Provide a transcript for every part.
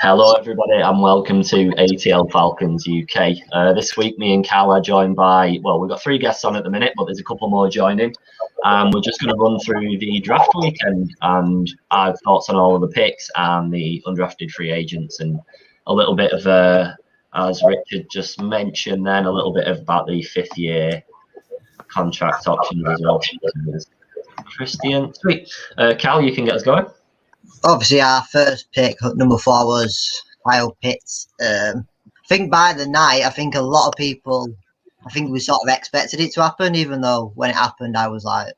Hello, everybody, and welcome to ATL Falcons UK. This week, me and Cal are joined by, well, we've got 3 guests on at the minute, but there's a couple more joining. We're just going to run through the draft weekend and our thoughts on all of the picks and the undrafted free agents, and a little bit of, as Richard just mentioned, then a little bit about the 5th-year contract options as well. Christian, sweet. Cal, you can get us going. Obviously, our first pick, number 4, was Kyle Pitts. I think by the night, I think a lot of people, we sort of expected it to happen, even though when it happened, I was like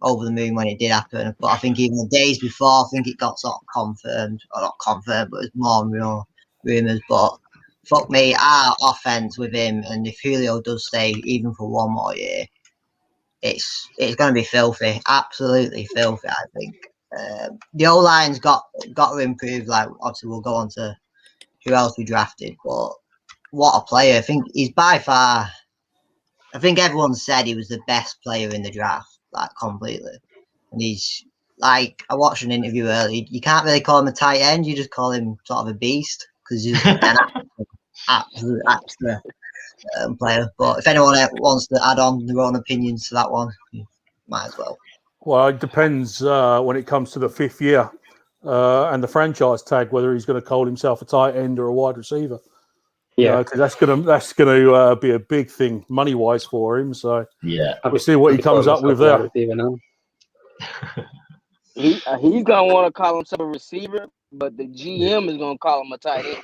over the moon when it did happen. But I think even the days before, I think it got sort of confirmed, or not confirmed, but it was more rumours. But fuck me, our offence with him, and if Julio does stay even for one more year, it's going to be filthy, absolutely filthy, I think. The O-line's got to improve. Like, obviously, we'll go on to who else we drafted, but what a player. I think he's by far, I think everyone said he was the best player in the draft, like, completely. And he's, like, I watched an interview earlier. You can't really call him a tight end, you just call him sort of a beast, because he's an absolute extra player. But if anyone wants to add on their own opinions to that one, you might as well. Well, it depends when it comes to the 5th year and the franchise tag, whether he's going to call himself a tight end or a wide receiver. Yeah, because that's gonna be a big thing money wise for him. So yeah, we'll see what he comes up with there. He's gonna want to call himself a receiver, but the GM is gonna call him a tight end.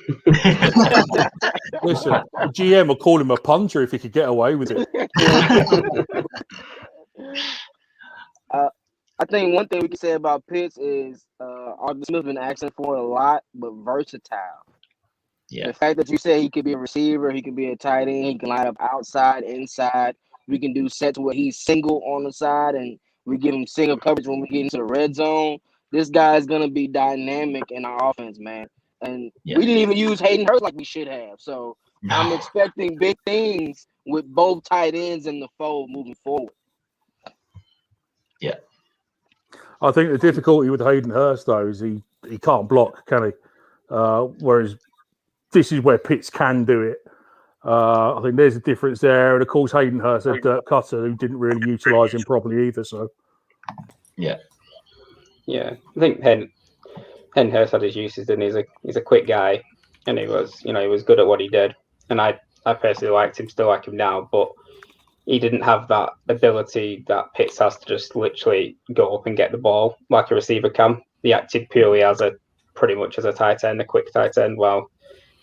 Listen, the GM will call him a punter if he could get away with it. I think one thing we can say about Pitts is Arthur Smith's been asking for a lot, but versatile. Yeah. The fact that you say he could be a receiver, he could be a tight end, he can line up outside, inside. We can do sets where he's single on the side, and we give him single coverage when we get into the red zone. This guy is going to be dynamic in our offense, man. And we didn't even use Hayden Hurst like we should have. So I'm expecting big things with both tight ends in the fold moving forward. Yeah. I think the difficulty with Hayden Hurst, though, is he can't block, can he? Whereas this is where Pitts can do it. I think there's a difference there. And, of course, Hayden Hurst had Dirk Cutter, who didn't really utilise him properly either. So, yeah. I think Hayden Hurst had his uses, and he's a quick guy, and he was good at what he did. And I personally liked him, still like him now, but he didn't have that ability that Pitts has to just literally go up and get the ball like a receiver can. He acted purely pretty much as a tight end, a quick tight end. While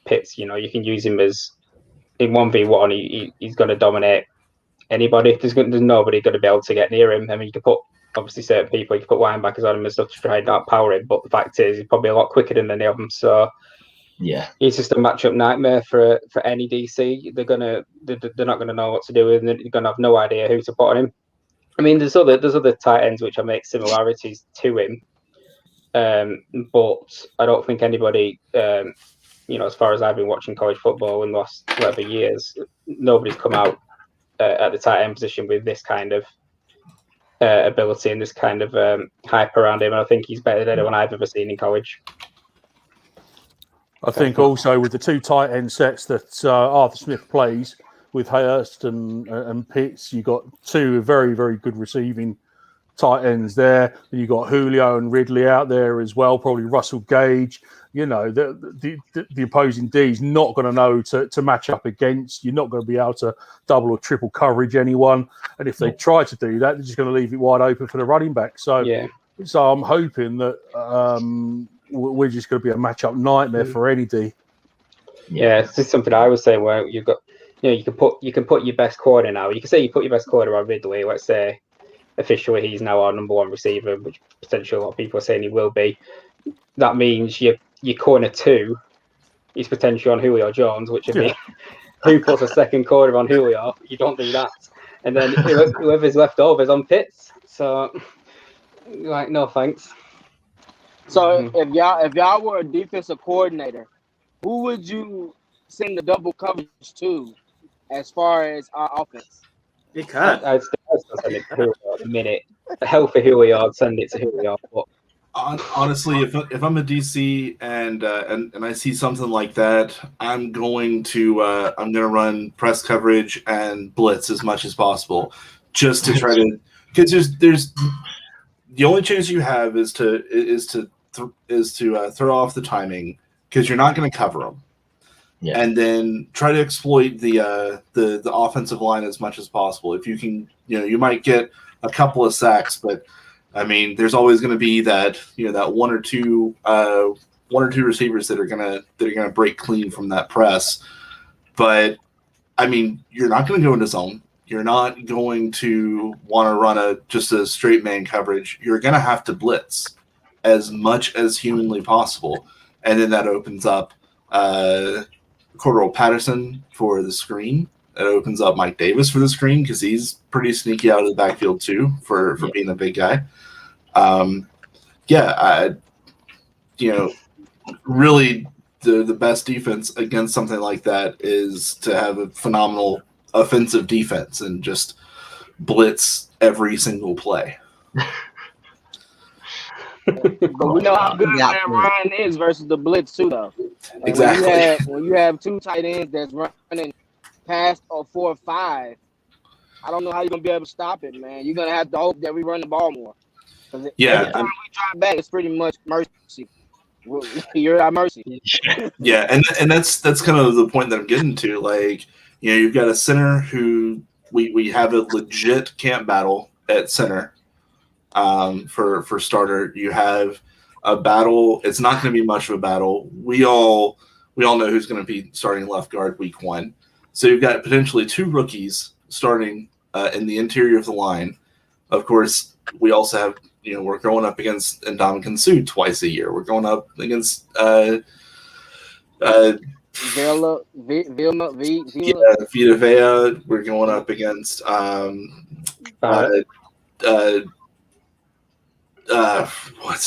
Pitts, you can use him as in 1v1. He's going to dominate anybody. There's nobody going to be able to get near him. I mean, you could put obviously certain people, you could put linebackers on him and stuff to try and outpower him. But the fact is, he's probably a lot quicker than any of them. So yeah, he's just a matchup nightmare for any DC. They're not gonna know what to do with him. They're gonna have no idea who to put on him. I mean, there's other tight ends which I make similarities to him, but I don't think anybody, as far as I've been watching college football in the last whatever years, nobody's come out at the tight end position with this kind of ability and this kind of hype around him. And I think he's better than anyone I've ever seen in college. I think also with the 2 tight end sets that Arthur Smith plays with Hurst and Pitts, you got 2 very, very good receiving tight ends there. You got Julio and Ridley out there as well. Probably Russell Gage. The opposing D is not going to know to match up against. You're not going to be able to double or triple coverage anyone. And if they try to do that, they're just going to leave it wide open for the running back. So I'm hoping that. We're just going to be a matchup nightmare for any D. Yeah, it's just something I was saying where you've got, you can put your best corner now. You can say you put your best corner on Ridley. Let's say officially he's now our number 1 receiver, which potentially a lot of people are saying he will be. That means your corner 2 is potentially on Julio Jones, which would be who puts a second corner on Julio? You don't do that. And then whoever's left over is on Pitts. So, no thanks. So if y'all were a defensive coordinator, who would you send the double coverage to as far as our offense? You can't. I'd still send it to Julio at the minute. A healthy Julio, I'd send it to Julio. But Honestly, if I'm a DC and I see something like that, I'm going to run press coverage and blitz as much as possible, just to try to, because there's the only chance you have is to throw off the timing, because you're not going to cover them, and then try to exploit the offensive line as much as possible. If you can, you might get a couple of sacks, but I mean, there's always going to be that that one or two receivers that are gonna break clean from that press. But I mean, you're not going to go into zone. You're not going to want to run just a straight man coverage. You're going to have to blitz as much as humanly possible, and then that opens up Cordell Patterson for the screen. It opens up Mike Davis for the screen, because he's pretty sneaky out of the backfield too for being a big guy. Really the best defense against something like that is to have a phenomenal offensive defense and just blitz every single play. But we know how good Matt Ryan is versus the blitz too, though. And exactly. When you have two tight ends that's running past or 4 or 5, I don't know how you're gonna be able to stop it, man. You're gonna have to hope that we run the ball more. Every time we drop back, it's pretty much mercy. You're our mercy. Yeah, and that's kind of the point that I'm getting to. Like, you've got a center who we have a legit camp battle at center. For starter, you have a battle. It's not going to be much of a battle. We all know who's going to be starting left guard week 1. So you've got potentially 2 rookies starting in the interior of the line. Of course, we also have, we're going up against Ndamukong Suh twice a year. We're going up against Vila. Vita Vea. We're going up against what's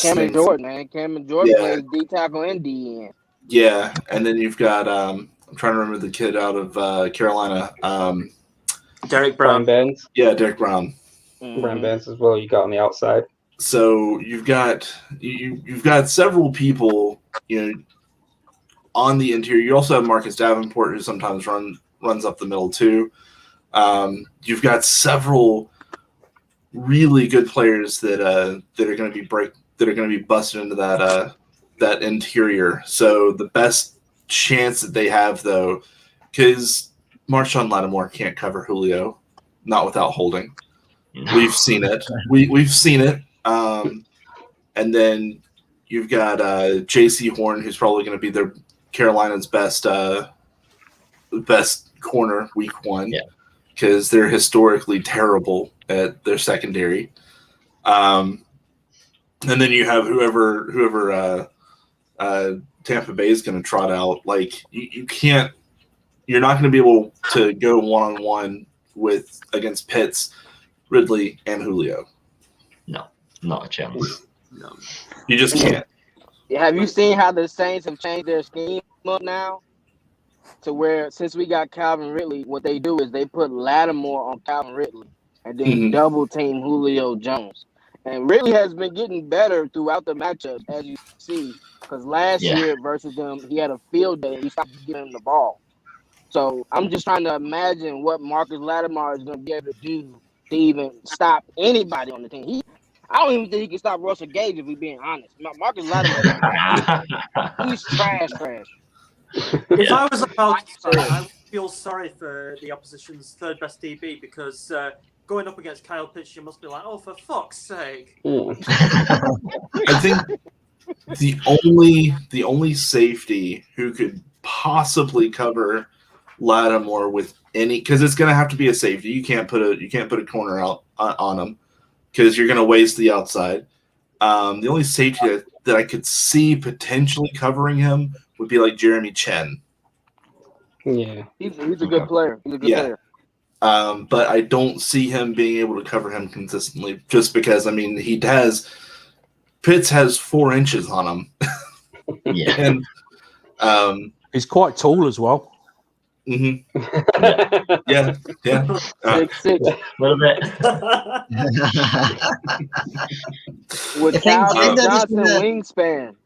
Cameron Jordan, man. Cameron Jordan plays D tackle and DN. Yeah, and then you've got I'm trying to remember the kid out of Carolina. Derek Brown. Burns. Yeah, Derek Brown. Brian Burns as well. You got on the outside. So you've got several people, on the interior. You also have Marcus Davenport, who sometimes runs up the middle too. You've got several really good players that are going to be busted into that interior. So the best chance that they have, though, because Marshawn Lattimore can't cover Julio, not without holding. We've seen it. We've seen it. And then you've got J.C. Horn, who's probably going to be their Carolina's best corner week 1, because they're historically terrible at their secondary. And then you have whoever Tampa Bay is going to trot out. Like, you're not going to be able to go one-on-one against Pitts, Ridley, and Julio. No, not a chance. No. You just can't. Have you seen how the Saints have changed their scheme up now? To where, since we got Calvin Ridley, what they do is they put Lattimore on Calvin Ridley and then double team Julio Jones. And Ridley has been getting better throughout the matchup, as you see, because last year versus them, he had a field day and he stopped giving him the ball. So I'm just trying to imagine what Marcus Lattimore is going to be able to do to even stop anybody on the team. I don't even think he can stop Russell Gage, if we're being honest. Marcus Lattimore, he's trash. If I was a Falcons fan, I would feel sorry for the opposition's third best DB, because going up against Kyle Pitts, you must be like, oh, for fuck's sake. I think the only safety who could possibly cover Lattimore with any, because it's going to have to be a safety. You can't put a corner out on him, because you're going to waste the outside. The only safety that I could see potentially covering him would be like Jeremy Chen. Yeah, he's a good player. He's a good player. But I don't see him being able to cover him consistently, just because, I mean, Pitts has 4 inches on him. Yeah. And he's quite tall as well. Mm-hmm. Yeah. Six. A little bit. With I think Calvin they're just Johnson gonna- wingspan.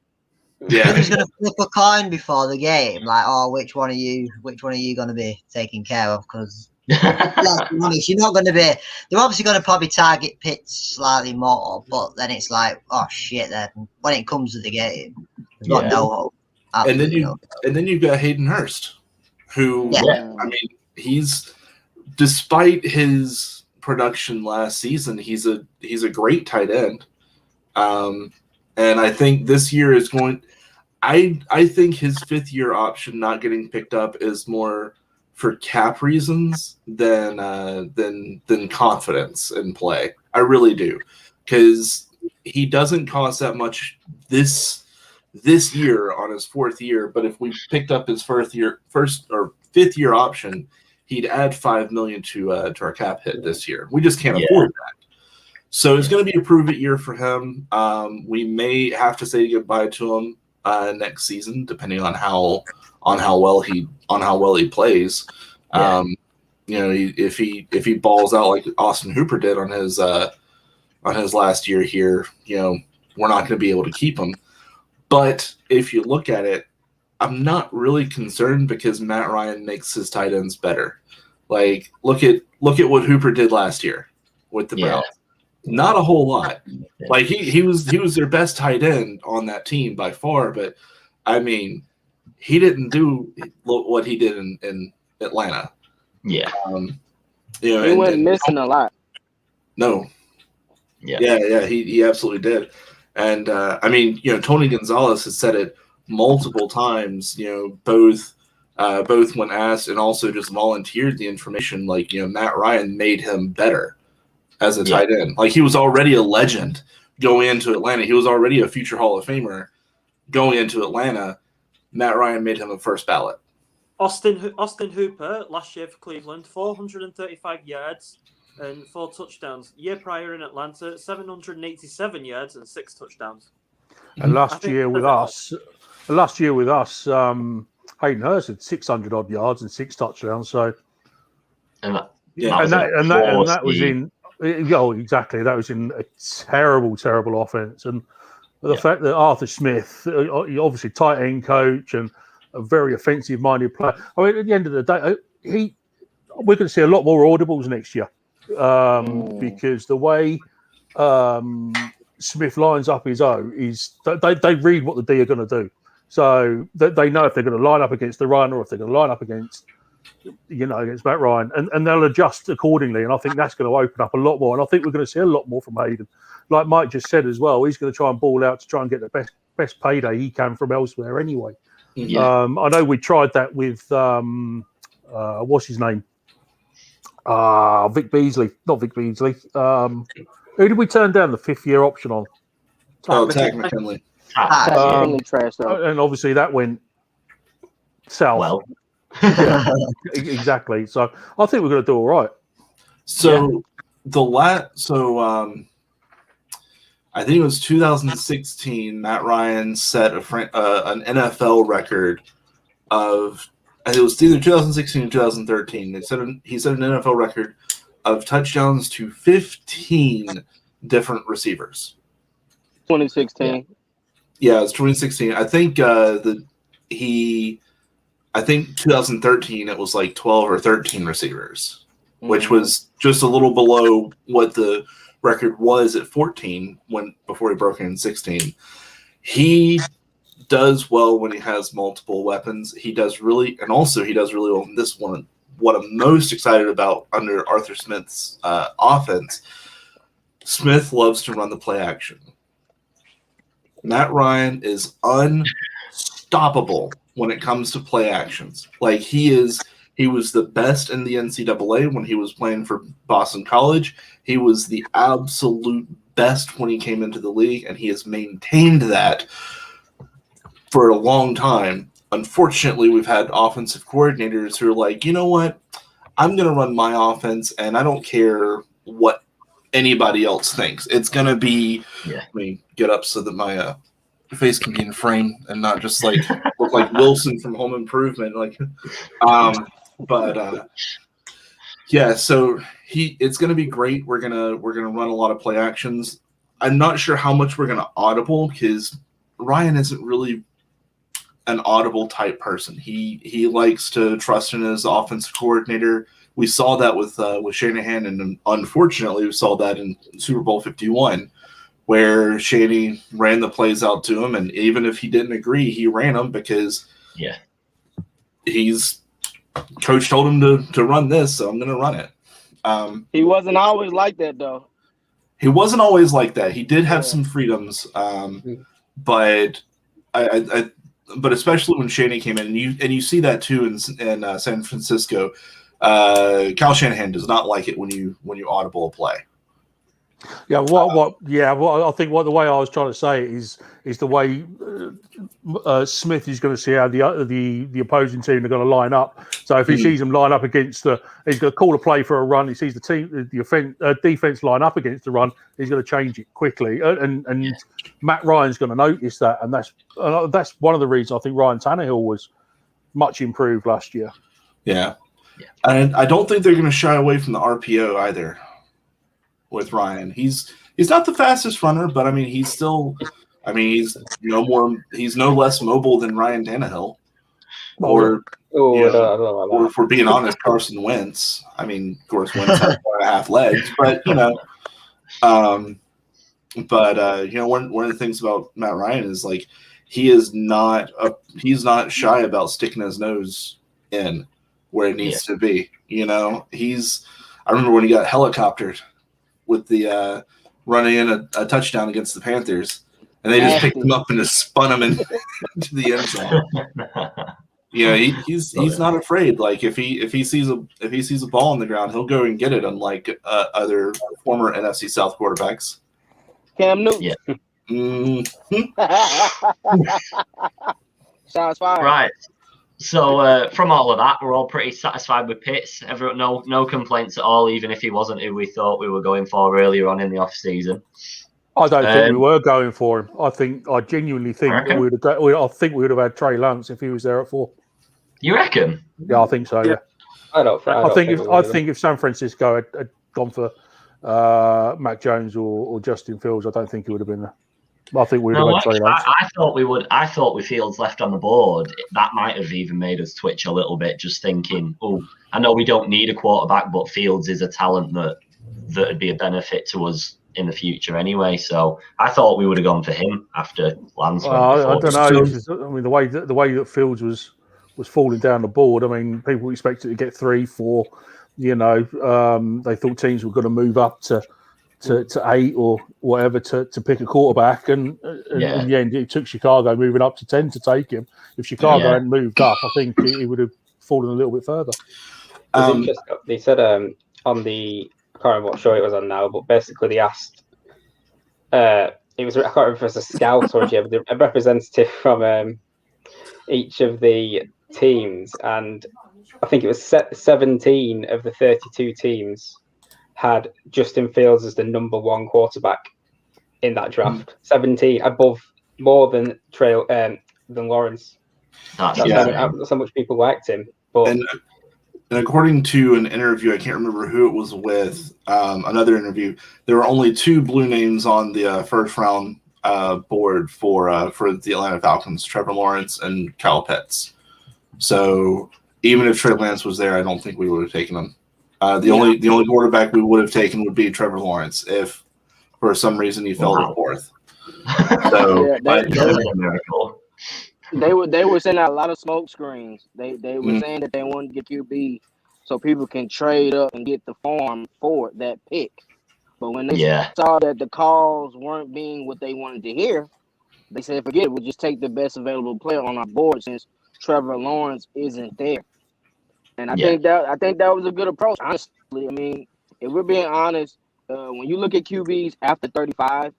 Yeah. They're just gonna flip a coin before the game, like, oh, which one are you gonna be taking care of? Because let's be honest, you're not gonna be. They're obviously gonna probably target Pitts slightly more, but then it's like, oh shit. Then when it comes to the game, they've got no hope. And then Absolutely no. you've got Hayden Hurst, who Yeah. I mean, he's despite his production last season, he's a great tight end. And I think this year is going. I think his 5th year option not getting picked up is more for cap reasons than confidence in play. I really do, because he doesn't cost that much this year on his 4th year. But if we picked up his 5th year option, he'd add $5 million to our cap hit this year. We just can't afford that. So it's going to be a prove it year for him. We may have to say goodbye to him next season, depending on how well he plays. If he balls out like Austin Hooper did on his last year here, we're not going to be able to keep him. But if you look at it, I'm not really concerned because Matt Ryan makes his tight ends better. Like look at what Hooper did last year with the Browns. Not a whole lot. Like he was their best tight end on that team by far, but I mean, he didn't do what he did in Atlanta. Yeah. He went missing a lot. No. Yeah. He absolutely did. And I mean, Tony Gonzalez has said it multiple times, both when asked and also just volunteered the information. Like, Matt Ryan made him better as a tight end. Like, he was already a legend going into Atlanta. He was already a future Hall of Famer going into Atlanta. Matt Ryan made him a first ballot. Austin Hooper last year for Cleveland, 435 yards and 4 touchdowns. Year prior in Atlanta, 787 yards and 6 touchdowns. And last year with us, Hayden Hurst had 600 odd yards and 6 touchdowns. So, that was in. Oh, exactly. That was in a terrible offense, and the fact that Arthur Smith, obviously tight end coach and a very offensive-minded player. I mean, at the end of the day, we're going to see a lot more audibles next year because the way Smith lines up his O is they read what the D are going to do, so they know if they're going to line up against the run or if they're going to line up against Matt Ryan, and they'll adjust accordingly. And I think that's going to open up a lot more. And I think we're going to see a lot more from Hayden. Like Mike just said as well, he's going to try and ball out to try and get the best payday he can from elsewhere anyway. Yeah. I know we tried that with what's his name? Vic Beasley. Not Vic Beasley. Who did we turn down the 5th year option on? Tag McKinley. Trashed out. And obviously that went south. Well. Yeah, exactly. So I think we're going to do all right. So I think it was 2016. Matt Ryan set an NFL record of. I think it was either 2016 or 2013. He set an NFL record of touchdowns to 15 different receivers. 2016. Yeah, it's 2016. I think I think 2013 it was like 12 or 13 receivers, which was just a little below what the record was at 14 before he broke in 16. He does well when he has multiple weapons. He does really well in this one. What I'm most excited about under Arthur Smith's offense, Smith loves to run the play action. Matt Ryan is unstoppable when it comes to play actions. Like he was the best in the NCAA when he was playing for Boston College. He was the absolute best when he came into the league, and he has maintained that for a long time. Unfortunately, we've had offensive coordinators who are like, you know what? I'm going to run my offense, and I don't care what anybody else thinks. It's going to be let me get up so that my face can be in frame and not just like look like Wilson from Home Improvement. Like, But yeah, so it's going to be great. We're gonna run a lot of play actions. I'm not sure how much we're going to audible because Ryan isn't really an audible type person. He likes to trust in his offensive coordinator. We saw that with Shanahan, and unfortunately, we saw that in Super Bowl 51, where Shanny ran the plays out to him, and even if he didn't agree, he ran them because coach told him to run this, so I'm going to run it. He wasn't always like that, though. He wasn't always like that. He did have some freedoms, but but especially when Shanny came in, and you see that too in San Francisco. Kyle Shanahan does not like it when you audible a play. Yeah, I think the way I was trying to say it is the way Smith is going to see how the opposing team are going to line up. So if he sees them line up against he's going to call a play for a run. He sees the defense line up against the run. He's going to change it quickly, and Matt Ryan's going to notice that, and that's one of the reasons I think Ryan Tannehill was much improved last year. Yeah. And I don't think they're going to shy away from the RPO either. With Ryan, he's not the fastest runner, but I mean he's no less mobile than Ryan Tannehill, or if we're being honest, Carson Wentz. I mean, of course, Wentz has 4.5 legs, but one of the things about Matt Ryan is like he's not shy about sticking his nose in where it needs to be. I remember when he got helicoptered with the running in a touchdown against the Panthers, and they just picked him up and just spun him into the end zone. He's not afraid. Like if he sees a ball on the ground, he'll go and get it. Unlike other former NFC South quarterbacks. Cam Newton. Yeah. Sounds fine. Right. So from all of that, we're all pretty satisfied with Pitts. Everyone, no complaints at all, even if he wasn't who we thought we were going for earlier on in the off season. I don't think we were going for him. I genuinely think that we would have had Trey Lance if he was there at 4. You reckon? Yeah, I think so. Yeah. I think if San Francisco had gone for Mac Jones or Justin Fields, I don't think he would have been there. I think we would have had Trey Lance. I thought we would. I thought with Fields left on the board, that might have even made us twitch a little bit, just thinking, I know we don't need a quarterback, but Fields is a talent that would be a benefit to us in the future anyway. So I thought we would have gone for him after Lance. I don't know. I mean, the way that Fields was falling down the board, I mean, people expected to get 3, 4. They thought teams were going to move up to 8 or whatever to pick a quarterback, and in the end it took Chicago moving up to 10 to take him. If Chicago hadn't moved up, I think he would have fallen a little bit further. They said on the, I can't remember what show it was on now, but basically they asked it was, I can't remember if it was a scout or a representative from each of the teams, and I think it was 17 of the 32 teams had Justin Fields as the number 1 quarterback in that draft. 17 above, more than Lawrence. That's how much people liked him. But and according to an interview, I can't remember who it was with, another interview, there were only 2 blue names on the first round board for the Atlanta Falcons: Trevor Lawrence and Kyle Pitts. So even if Trey Lance was there, I don't think we would have taken him. The only quarterback we would have taken would be Trevor Lawrence if for some reason he fell to 4th. So they were sending out a lot of smoke screens. They were saying that they wanted to get QB so people can trade up and get the farm for that pick. But when they saw that the calls weren't being what they wanted to hear, they said, forget it, we'll just take the best available player on our board since Trevor Lawrence isn't there. And I think that was a good approach, honestly. I mean, if we're being honest, when you look at QBs after 35,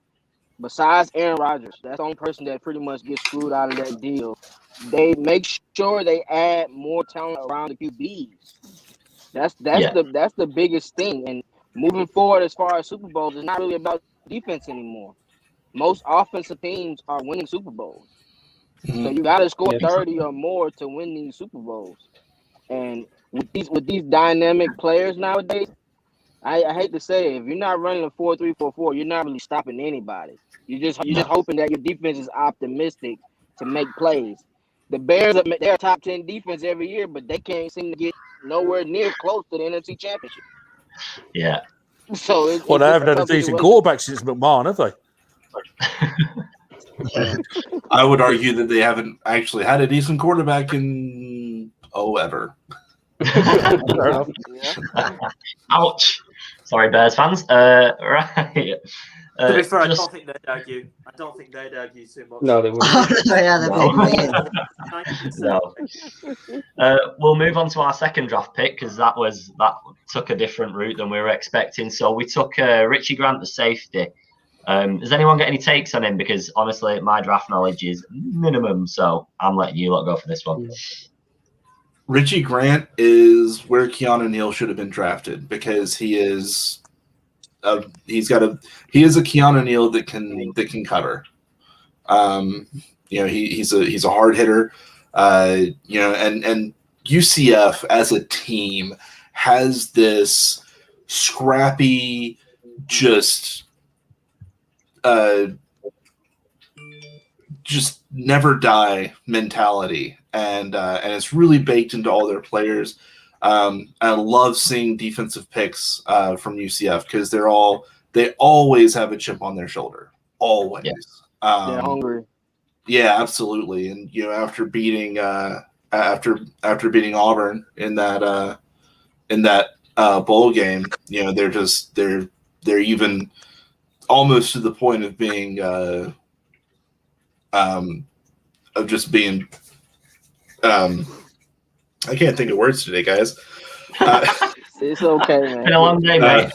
besides Aaron Rodgers, that's the only person that pretty much gets screwed out of that deal. They make sure they add more talent around the QBs. That's the biggest thing. And moving forward, as far as Super Bowls, it's not really about defense anymore. Most offensive teams are winning Super Bowls. So you got to score 30 or more to win these Super Bowls. And with these dynamic players nowadays, I hate to say it, if you're not running a 4-3-4-4, you're not really stopping anybody. You're just hoping that your defense is optimistic to make plays. The Bears, they're a top 10 defense every year, but they can't seem to get nowhere near close to the NFC Championship. Yeah. So Well, it's they haven't had a tough decent situation. quarterback since McMahon, have they? I would argue that they haven't actually had a decent quarterback in ever. Fair enough. Yeah. Ouch. Sorry, Bears fans. Right. To be fair, I just- don't think they'd argue. I don't think they'd argue too much. No, they wouldn't. Yeah, they're No. big. 90%. No. We'll move on to our second draft pick because that took a different route than we were expecting. So we took Richie Grant, the safety. Has anyone got any takes on him? Because honestly, my draft knowledge is minimum, so I'm letting you lot go for this one. Richie Grant is where Keanu Neal should have been drafted because he is a Keanu Neal that can cover. He's a hard hitter. And UCF as a team has this scrappy, just never die mentality, and it's really baked into all their players. I love seeing defensive picks from UCF because they always have a chip on their shoulder, always. Yeah. They're hungry. Yeah, absolutely. And after beating Auburn in that bowl game, they're even almost to the point of being of just being I can't think of words today, guys. It's okay, man. Been a long day, mate.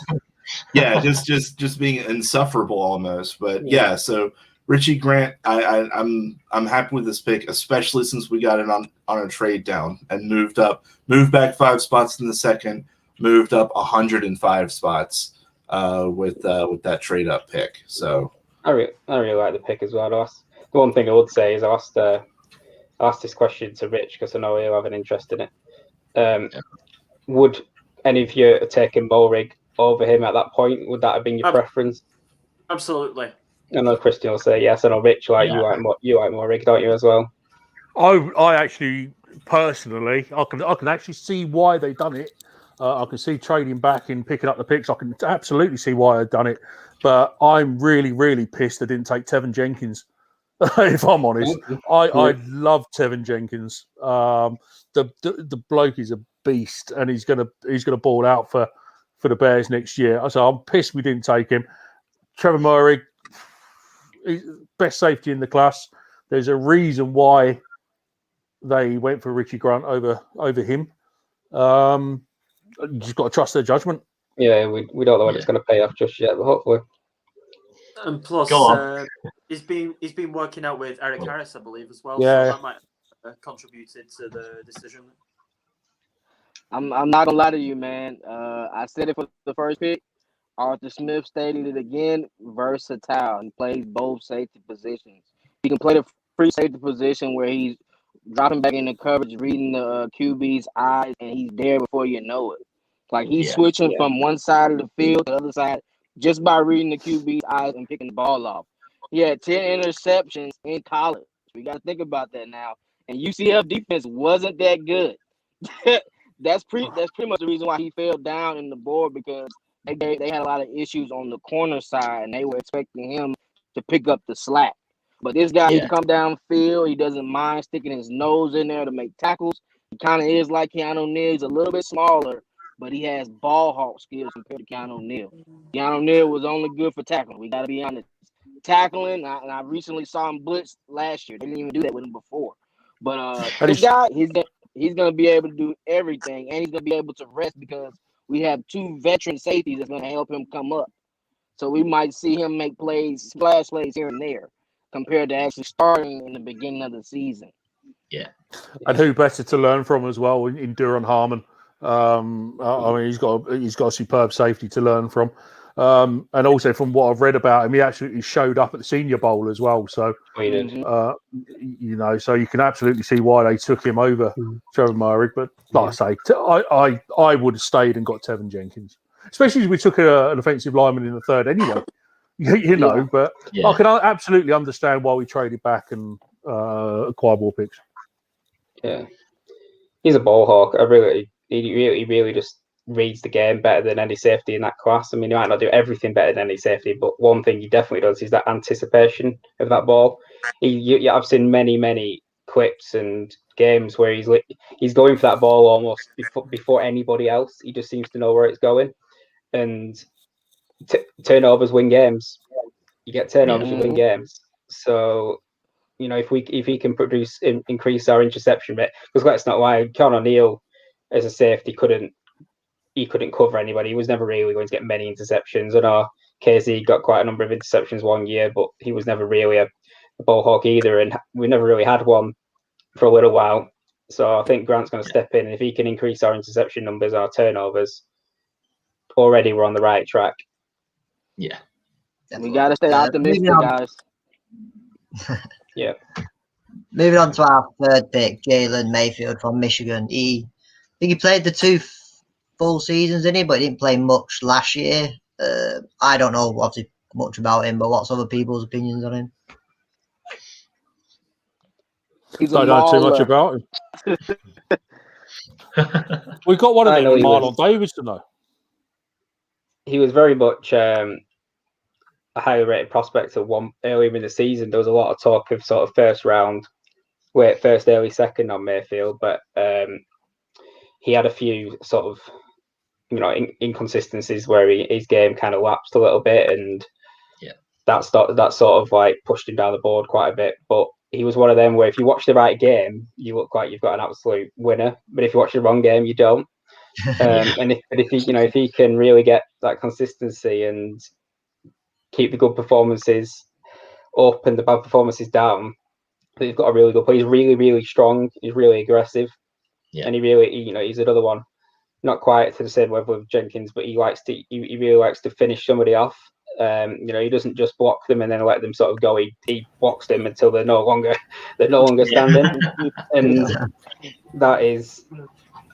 Yeah, just being insufferable almost. But yeah, so Richie Grant, I'm happy with this pick, especially since we got it on a trade down and moved back 5 spots in the second, moved up 105 spots with that trade up pick. So I really like the pick as well. The one thing I would say is I asked this question to Rich because I know he'll have an interest in it. Would any of you have taken Bowrig over him at that point? Would that have been your preference? Absolutely. I know Christian will say yes. I know Rich, you like Bowrig, don't you as well? I actually personally, I can actually see why they've done it. I can see trading back and picking up the picks. I can absolutely see why they've done it. But I'm really, really pissed they didn't take Tevin Jenkins. If I'm honest, I love Tevin Jenkins. The bloke is a beast, and he's gonna ball out for the Bears next year. So I'm pissed we didn't take him. Trevor Murray, best safety in the class. There's a reason why they went for Richie Grant over him. You just got to trust their judgment. Yeah, we don't know when it's going to pay off just yet, but hopefully. And plus, he's been working out with Eric Harris, I believe, as well. Yeah. So that might have contributed to the decision. I'm not gonna lie to you, man. I said it for the first pick. Arthur Smith stated it again. Versatile. He plays both safety positions. He can play the free safety position where he's dropping back in the coverage, reading the QB's eyes, and he's there before you know it. Like he's switching from one side of the field to the other side just by reading the QB's eyes and picking the ball off. He had 10 interceptions in college. We got to think about that now. And UCF defense wasn't that good. That's pretty much the reason why he fell down in the board, because they had a lot of issues on the corner side, and they were expecting him to pick up the slack. But this guy, he come downfield. He doesn't mind sticking his nose in there to make tackles. He kind of is like Keanu Neal. He's a little bit smaller, but he has ball hawk skills compared to Keanu Neal. Keanu Neal was only good for tackling. We got to be honest. Tackling, and I recently saw him blitz last year. They didn't even do that with him before. But this guy, he's going to be able to do everything, and he's going to be able to rest because we have 2 veteran safeties that's going to help him come up. So we might see him make splash plays here and there, compared to actually starting in the beginning of the season. Yeah. And who better to learn from as well in Duran Harmon? I mean, he's got a superb safety to learn from. And also from what I've read about him, he actually showed up at the Senior Bowl as well. So, so you can absolutely see why they took him over Trevor Murray. But like I say, I would have stayed and got Tevin Jenkins, especially as we took an offensive lineman in the third anyway. But I can absolutely understand why we traded back and acquired more picks. Yeah, he's a ball hawk. He really just reads the game better than any safety in that class. I mean, he might not do everything better than any safety, but one thing he definitely does is that anticipation of that ball. I've seen many clips and games where he's going for that ball almost before anybody else. He just seems to know where it's going, and turnovers win games. You get turnovers, you win games. So, if he can increase our interception rate, because let's not lie, Con O'Neill as a safety couldn't cover anybody. He was never really going to get many interceptions. I know KZ got quite a number of interceptions one year, but he was never really a ball hawk either, and we never really had one for a little while. So I think Grant's going to step in, and if he can increase our interception numbers, our turnovers, already we're on the right track. Yeah. We got to stay optimistic, guys. Yeah. Moving on to our third pick, Jalen Mayfield from Michigan. I think he played the 2 full seasons, didn't he? But he didn't play much last year. I don't know obviously much about him, but what's other people's opinions on him? I don't know too much about him. We've got one of them, Marlon Davidson, though. He was very much a highly rated prospect earlier in the season. There was a lot of talk of sort of first, early second on Mayfield, but he had a few sort of inconsistencies where his game kind of lapsed a little bit, and that sort of like pushed him down the board quite a bit. But he was one of them where if you watch the right game, you look like you've got an absolute winner, but if you watch the wrong game, you don't. And if he can really get that consistency and keep the good performances up and the bad performances down, he's got a really good play. He's really, really strong. He's really aggressive, and he's another one. Not quite to the same level of Jenkins, but he really likes to finish somebody off. He doesn't just block them and then let them sort of go. He blocks them until they're no longer standing, and that is.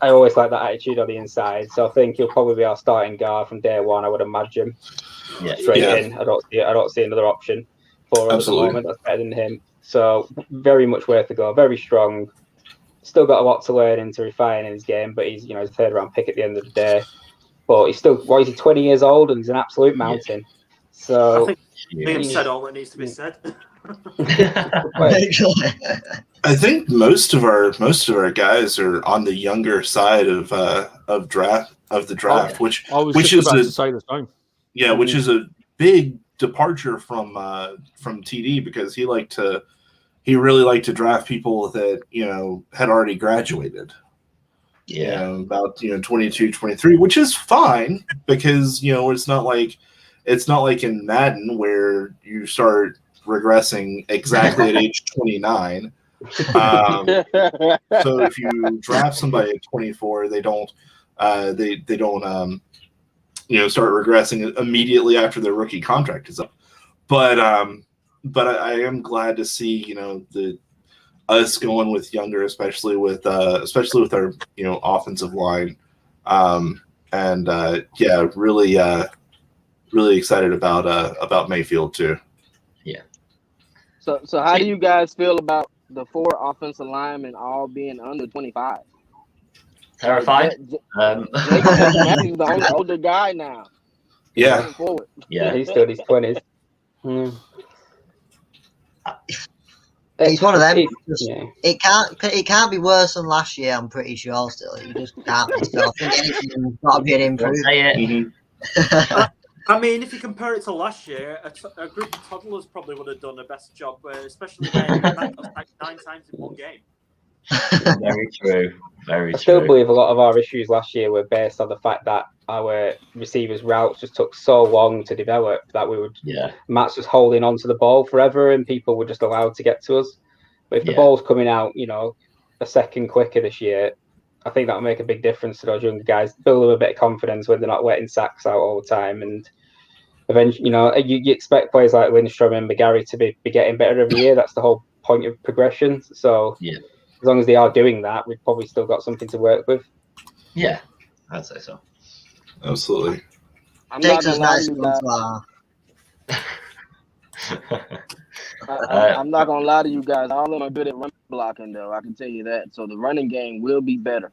I always like that attitude on the inside, so I think he'll probably be our starting guard from day one. I would imagine. Straight in. I don't see another option for him at the moment. That's better than him. So very much worth a go. Very strong. Still got a lot to learn and to refine in his game, but he's a third round pick at the end of the day. But he's still, is he 20 years old, and he's an absolute mountain. So I think Liam said all that needs to be said. I think most of our guys are on the younger side of the draft, which is about to say the same. Yeah, which is a big departure from TD, because he really liked to draft people that had already graduated. About 22, 23, which is fine, because it's not like in Madden where you start regressing exactly at age 29. So if you draft somebody at 24, they don't start regressing immediately after their rookie contract is up. But I am glad to see us going with younger, especially with our offensive line, really excited about Mayfield too. Yeah. So how do you guys feel about the 4 offensive linemen all being under 25? Terrified. He's the older guy now. Yeah. Yeah, he's still in his 20s. It's one of them. It can't be worse than last year. I'm pretty sure. Still, you just can't be. So I think anything's got to be an improvement. I mean, if you compare it to last year, a group of toddlers probably would have done a better job, especially when that was like 9 times in one game. Very true. Very true. I still believe a lot of our issues last year were based on the fact that our receivers' routes just took so long to develop that Matt's just holding on to the ball forever, and people were just allowed to get to us. But if the ball's coming out, a second quicker this year, I think that'll make a big difference to those younger guys. Build them a bit of confidence when they're not letting sacks out all the time, and eventually, you expect players like Lindstrom and McGarry to be getting better every year. That's the whole point of progression. So Yeah. as long as they are doing that, we've probably still got something to work with. Yeah, I'd say so. Absolutely. I'm not gonna lie to you guys. I'm not gonna lie to you guys. All of them are good at run blocking, though. I can tell you that. So the running game will be better.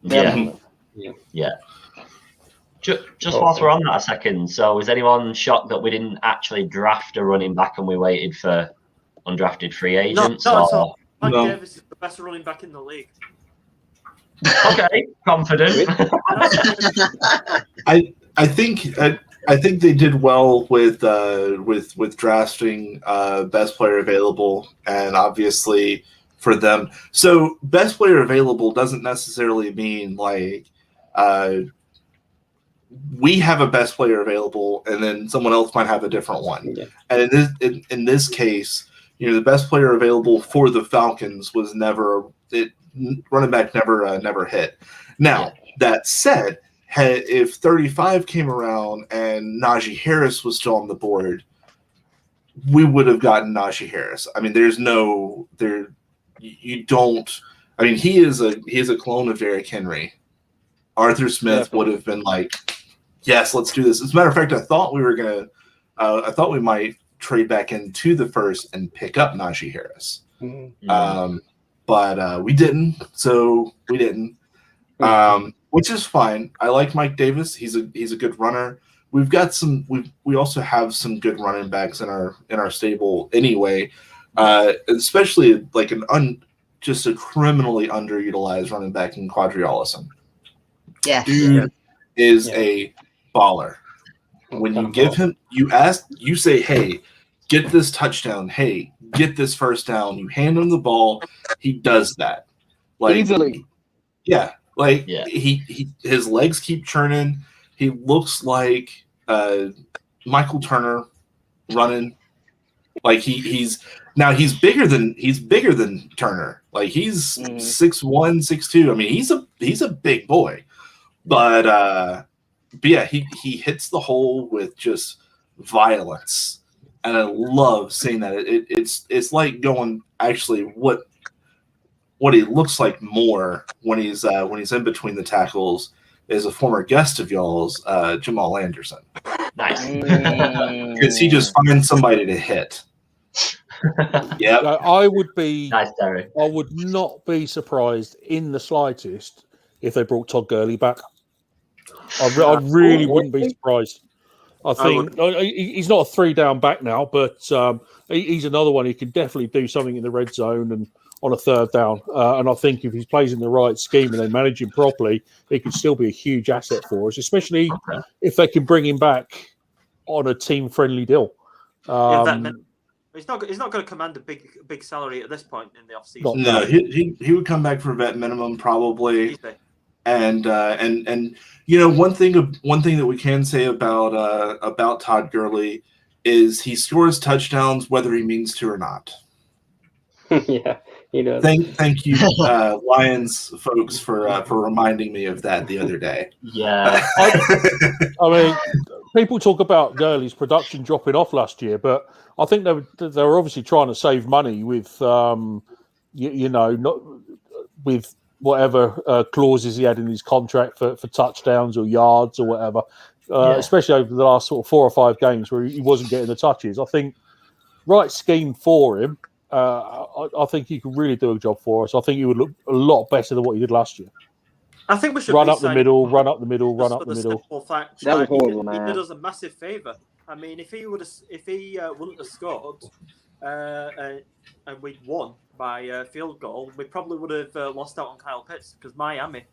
Definitely. Yeah. Just whilst we're on that a second, so is anyone shocked that we didn't actually draft a running back and we waited for undrafted free agents? No. Mike Davis is the best running back in the league. Okay, confident. I think they did well with drafting best player available, and obviously for them. So best player available doesn't necessarily mean like we have a best player available, and then someone else might have a different one. Yeah. And in this case, the best player available for the Falcons was running back never hit. Now that said, if 35 came around and Najee Harris was still on the board, we would have gotten Najee Harris. I mean, you don't. I mean, he is a clone of Derrick Henry. Arthur Smith would have been like, yes, let's do this. As a matter of fact, I thought we might trade back into the first and pick up Najee Harris. Mm-hmm. But we didn't. So we didn't. Which is fine. I like Mike Davis. He's a good runner. We've got we also have some good running backs in our stable anyway. Especially like just a criminally underutilized running back in Quadri Allison. Yeah. Dude is a baller. When you give him, you say, hey, get this touchdown. Hey, get this first down. You hand him the ball. He does that. Like, easily. Yeah. Like his legs keep churning. He looks like Michael Turner running. Like he's bigger than Turner. Like he's 6'1", 6'2". I mean, he's a big boy. But yeah, he hits the hole with just violence, and I love seeing that. It's like going actually what he looks like more when he's in between the tackles is a former guest of y'all's, Jamal Anderson. Nice, because he just finds somebody to hit. Yeah, I would be. Nice, Derek. I would not be surprised in the slightest if they brought Todd Gurley back. I really wouldn't be surprised. I think he's not a 3-down back now, but he's another one who can definitely do something in the red zone and on a 3rd down. And I think if he plays in the right scheme and they manage him properly, he could still be a huge asset for us, especially if they can bring him back on a team-friendly deal. He's not going to command a big salary at this point in the offseason. No, he would come back for a vet minimum probably. Easy. And one thing that we can say about Todd Gurley is he scores touchdowns whether he means to or not. Yeah, he does. Thank you, Lions folks, for reminding me of that the other day. Yeah, I mean, people talk about Gurley's production dropping off last year, but I think they were obviously trying to save money with not with whatever clauses he had in his contract for touchdowns or yards or whatever, especially over the last sort of 4 or 5 games where he wasn't getting the touches. I think right scheme for him, I think he could really do a job for us. I think he would look a lot better than what he did last year. I think we should run up the middle. Simple fact, that was horrible, he did us a massive favour. I mean, if he wouldn't have scored and we'd won by field goal, we probably would have lost out on Kyle Pitts because Miami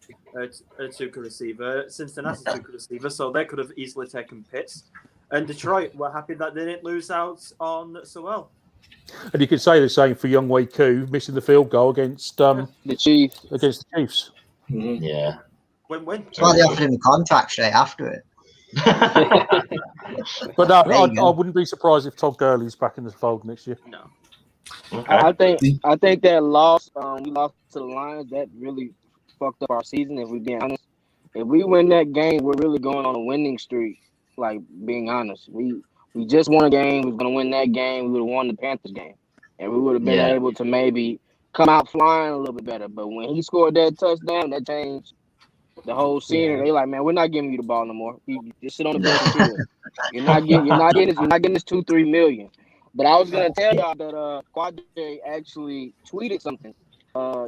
took a receiver, Cincinnati took a receiver, so they could have easily taken Pitts. And Detroit were happy that they didn't lose out on Sewell. And you could say the same for Young Wei Koo missing the field goal against the Chiefs. Against the Chiefs. Mm-hmm. Yeah. Win-win. That's why they offered him a contract straight after it. But no, I wouldn't be surprised if Todd Gurley's back in the fold next year. No. Okay. I think that loss, we lost to the Lions, that really fucked up our season, if we're being honest. If we win that game, we're really going on a winning streak. Like being honest, we just won a game. We was gonna win that game. We would have won the Panthers game, and we would have been able to maybe come out flying a little bit better. But when he scored that touchdown, that changed the whole scene. And they like, man, we're not giving you the ball no more. You just sit on the bench and chill. You're not getting this 2-3 million. But I was gonna tell y'all that Quadre actually tweeted something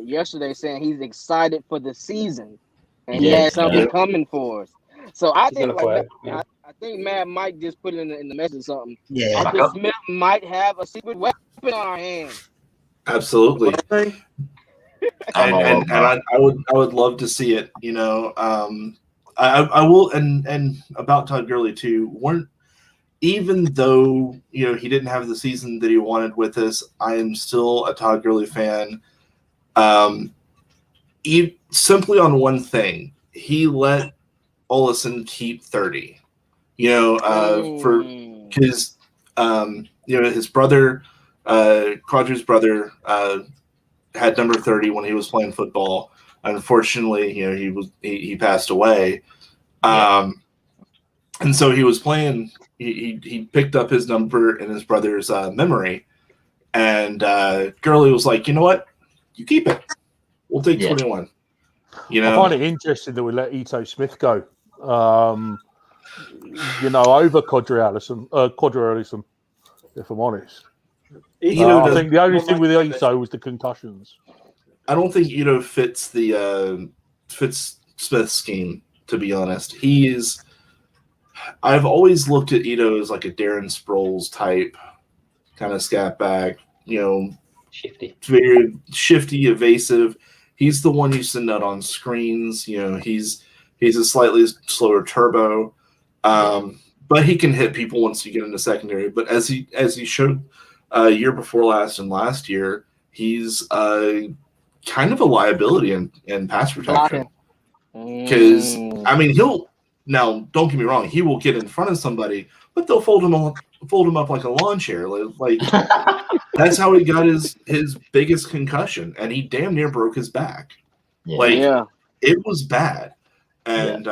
yesterday saying he's excited for the season and he has something coming for us. So I think I think Matt might just put it in the message or something. Yeah. Arthur Smith might have a secret weapon on our hands. Absolutely. and I would love to see it. You know, I will. And about Todd Gurley too. Even though he didn't have the season that he wanted with us, I am still a Todd Gurley fan. Simply on one thing, he let Olsen keep 30. Because his brother, Quadre's brother, had number 30 when he was playing football. Unfortunately, he passed away. And so he was playing. He picked up his number in his brother's memory, and Gurley was like, "You know what? You keep it. We'll take 21." I find it interesting that we let Ito Smith go. Over Quadre Allison, if I'm honest. I think the only thing with Ito was the concussions. I don't think Ito fits the Smith scheme, to be honest. I've always looked at Ito as like a Darren Sproles type kind of scat back, shifty, very shifty, evasive. He's the one you send out on screens. He's a slightly slower turbo, but he can hit people once you get into secondary. But as he showed year before last and last year, he's kind of a liability in pass protection. Because he'll now don't get me wrong, he will get in front of somebody, but they'll fold him up like a lawn chair. Like that's how he got his biggest concussion, and he damn near broke his back. It was bad. And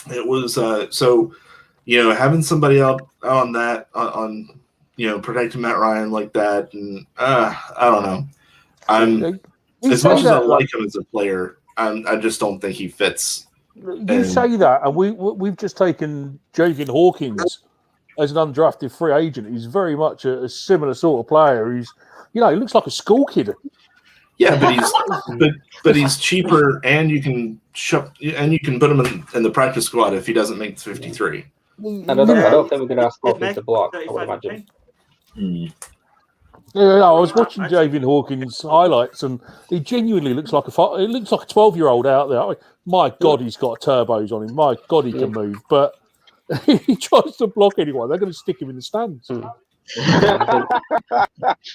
it was having somebody out on that on protecting Matt Ryan like that, and I don't know. As much as I like him as a player, I just don't think he fits. You say that, and we've just taken Javian Hawkins as an undrafted free agent. He's very much a similar sort of player. He's he looks like a school kid. Yeah, but he's cheaper, and you can put him in the practice squad if he doesn't make the 53. I don't think we're going to ask Hawkins to block, I would imagine. I was watching Javian Hawkins highlights, and he genuinely looks like a 12-year-old out there. My God, he's got turbos on him. My God, he can move, but he tries to block anyone. They're going to stick him in the stands. I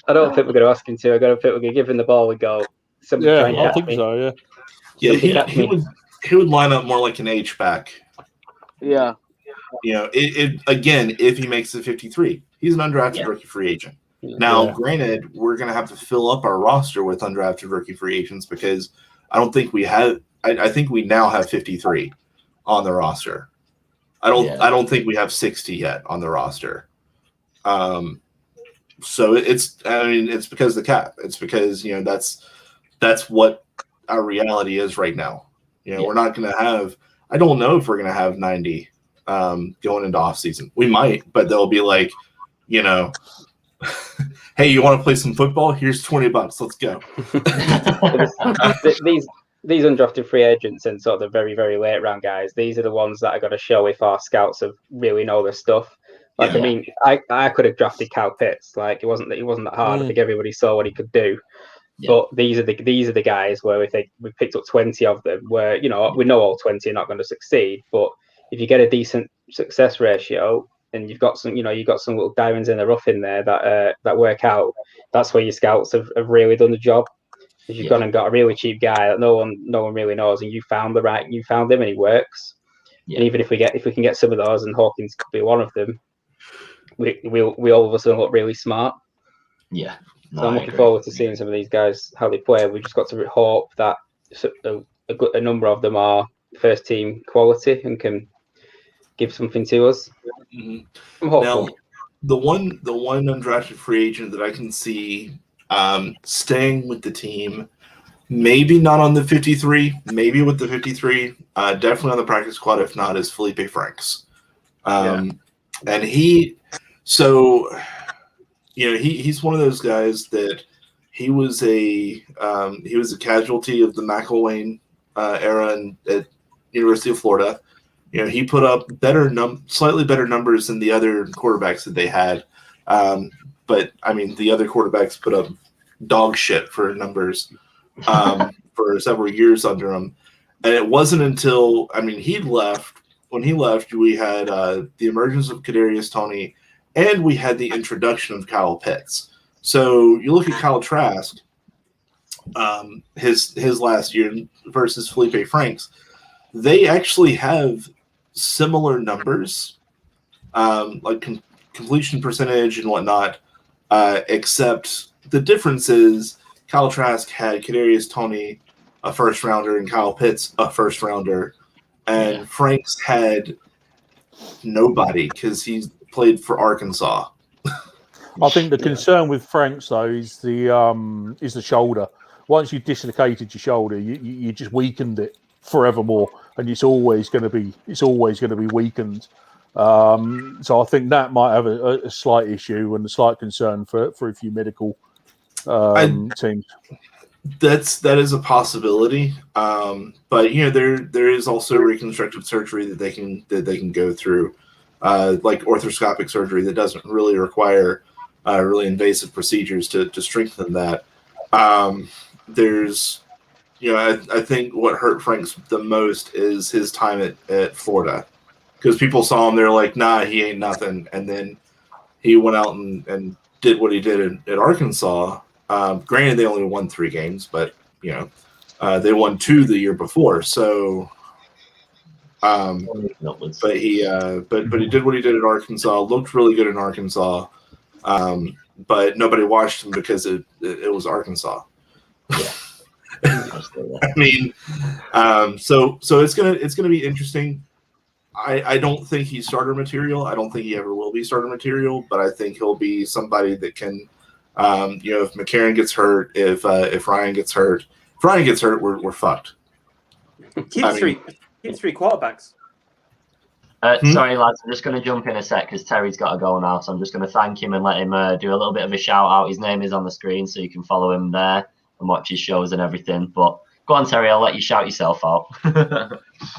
don't think we're going to ask him to. I don't think we're going to give him the ball and go. I think so. Yeah, he would line up more like an H-back. Yeah. Again, if he makes the 53, he's an undrafted rookie free agent. Now, granted, we're going to have to fill up our roster with undrafted rookie free agents because I don't think we have. I think we now have 53 on the roster. I don't think we have 60 yet on the roster. So it's because of the cap. It's because that's what our reality is right now. We're not going to have. I don't know if we're going to have 90 going into off season. We might, but they'll be like, hey, you want to play some football? Here's $20. Let's go. These undrafted free agents and sort of the very, very late round guys, these are the ones that are going to show if our scouts have really know their stuff. I could have drafted Kyle Pitts. Like it wasn't that hard. I think everybody saw what he could do. Yeah. But these are the guys where we think we picked up 20 of them. Where we know all 20 are not going to succeed. But if you get a decent success ratio and you've got some little diamonds in the rough in there that work out, that's where your scouts have really done the job. If you've gone and got a really cheap guy that no one really knows, and you found him and he works. Yeah. And even if we can get some of those, and Hawkins could be one of them, we all of a sudden look really smart. Yeah. So I'm looking forward to seeing some of these guys how they play. We've just got to hope that a number of them are first team quality and can give something to us. Mhm. I'm hopeful. Now, the one undrafted free agent that I can see staying with the team, maybe not on the 53, maybe with the 53, definitely on the practice squad. If not, is Felipe Franks. And he's one of those guys that he was a casualty of the McElwain era at University of Florida. He put up slightly better numbers than the other quarterbacks that they had. But I mean, the other quarterbacks put up dog shit for numbers for several years under him. And it wasn't until, he left. When he left, we had the emergence of Kadarius Toney, and we had the introduction of Kyle Pitts. So you look at Kyle Trask, his last year versus Felipe Franks, they actually have similar numbers, like completion percentage and whatnot, except the difference is Kyle Trask had Kadarius Toney, a first rounder, and Kyle Pitts, a first rounder, and Franks had nobody because he's played for Arkansas. I think the concern with Franks though is the shoulder. Once you've dislocated your shoulder, you just weakened it forevermore, and it's always going to be weakened. So I think that might have a slight issue and a slight concern for a few medical teams. That is a possibility, but there is also reconstructive surgery that they can go through, like arthroscopic surgery that doesn't really require really invasive procedures to strengthen that. There's, I think what hurt Franks the most is his time at Florida, because people saw him, they're like, nah, he ain't nothing, and then he went out and did what he did at Arkansas. Granted, they only won 3 games, but they won 2 the year before. So, but he did what he did at Arkansas. Looked really good in Arkansas, but nobody watched him because it was Arkansas. Yeah. So it's gonna be interesting. I don't think he's starter material. I don't think he ever will be starter material, but I think he'll be somebody that can. If McCarron gets hurt, if Ryan gets hurt, we're fucked. Keep three quarterbacks. Sorry, lads, I'm just going to jump in a sec because Terry's got to go now. So I'm just going to thank him and let him do a little bit of a shout out. His name is on the screen, so you can follow him there and watch his shows and everything. But go on, Terry, I'll let you shout yourself out.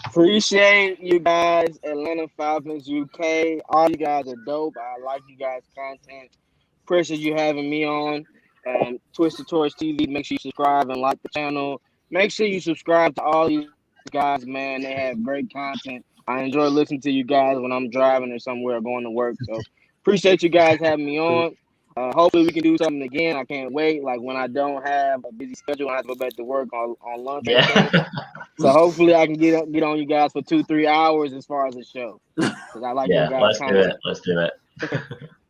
Appreciate you guys, Atlanta Falcons UK. All you guys are dope. I like you guys' content. Appreciate you having me on. Twisted Torch TV. Make sure you subscribe and like the channel. Make sure you subscribe to all these guys, man. They have great content. I enjoy listening to you guys when I'm driving or somewhere going to work. So appreciate you guys having me on. Hopefully we can do something again. I can't wait. Like when I don't have a busy schedule, I have to go back to work on lunch. Yeah. So hopefully I can get on you guys for 2-3 hours as far as the show. Because I like you guys' content. Let's do it.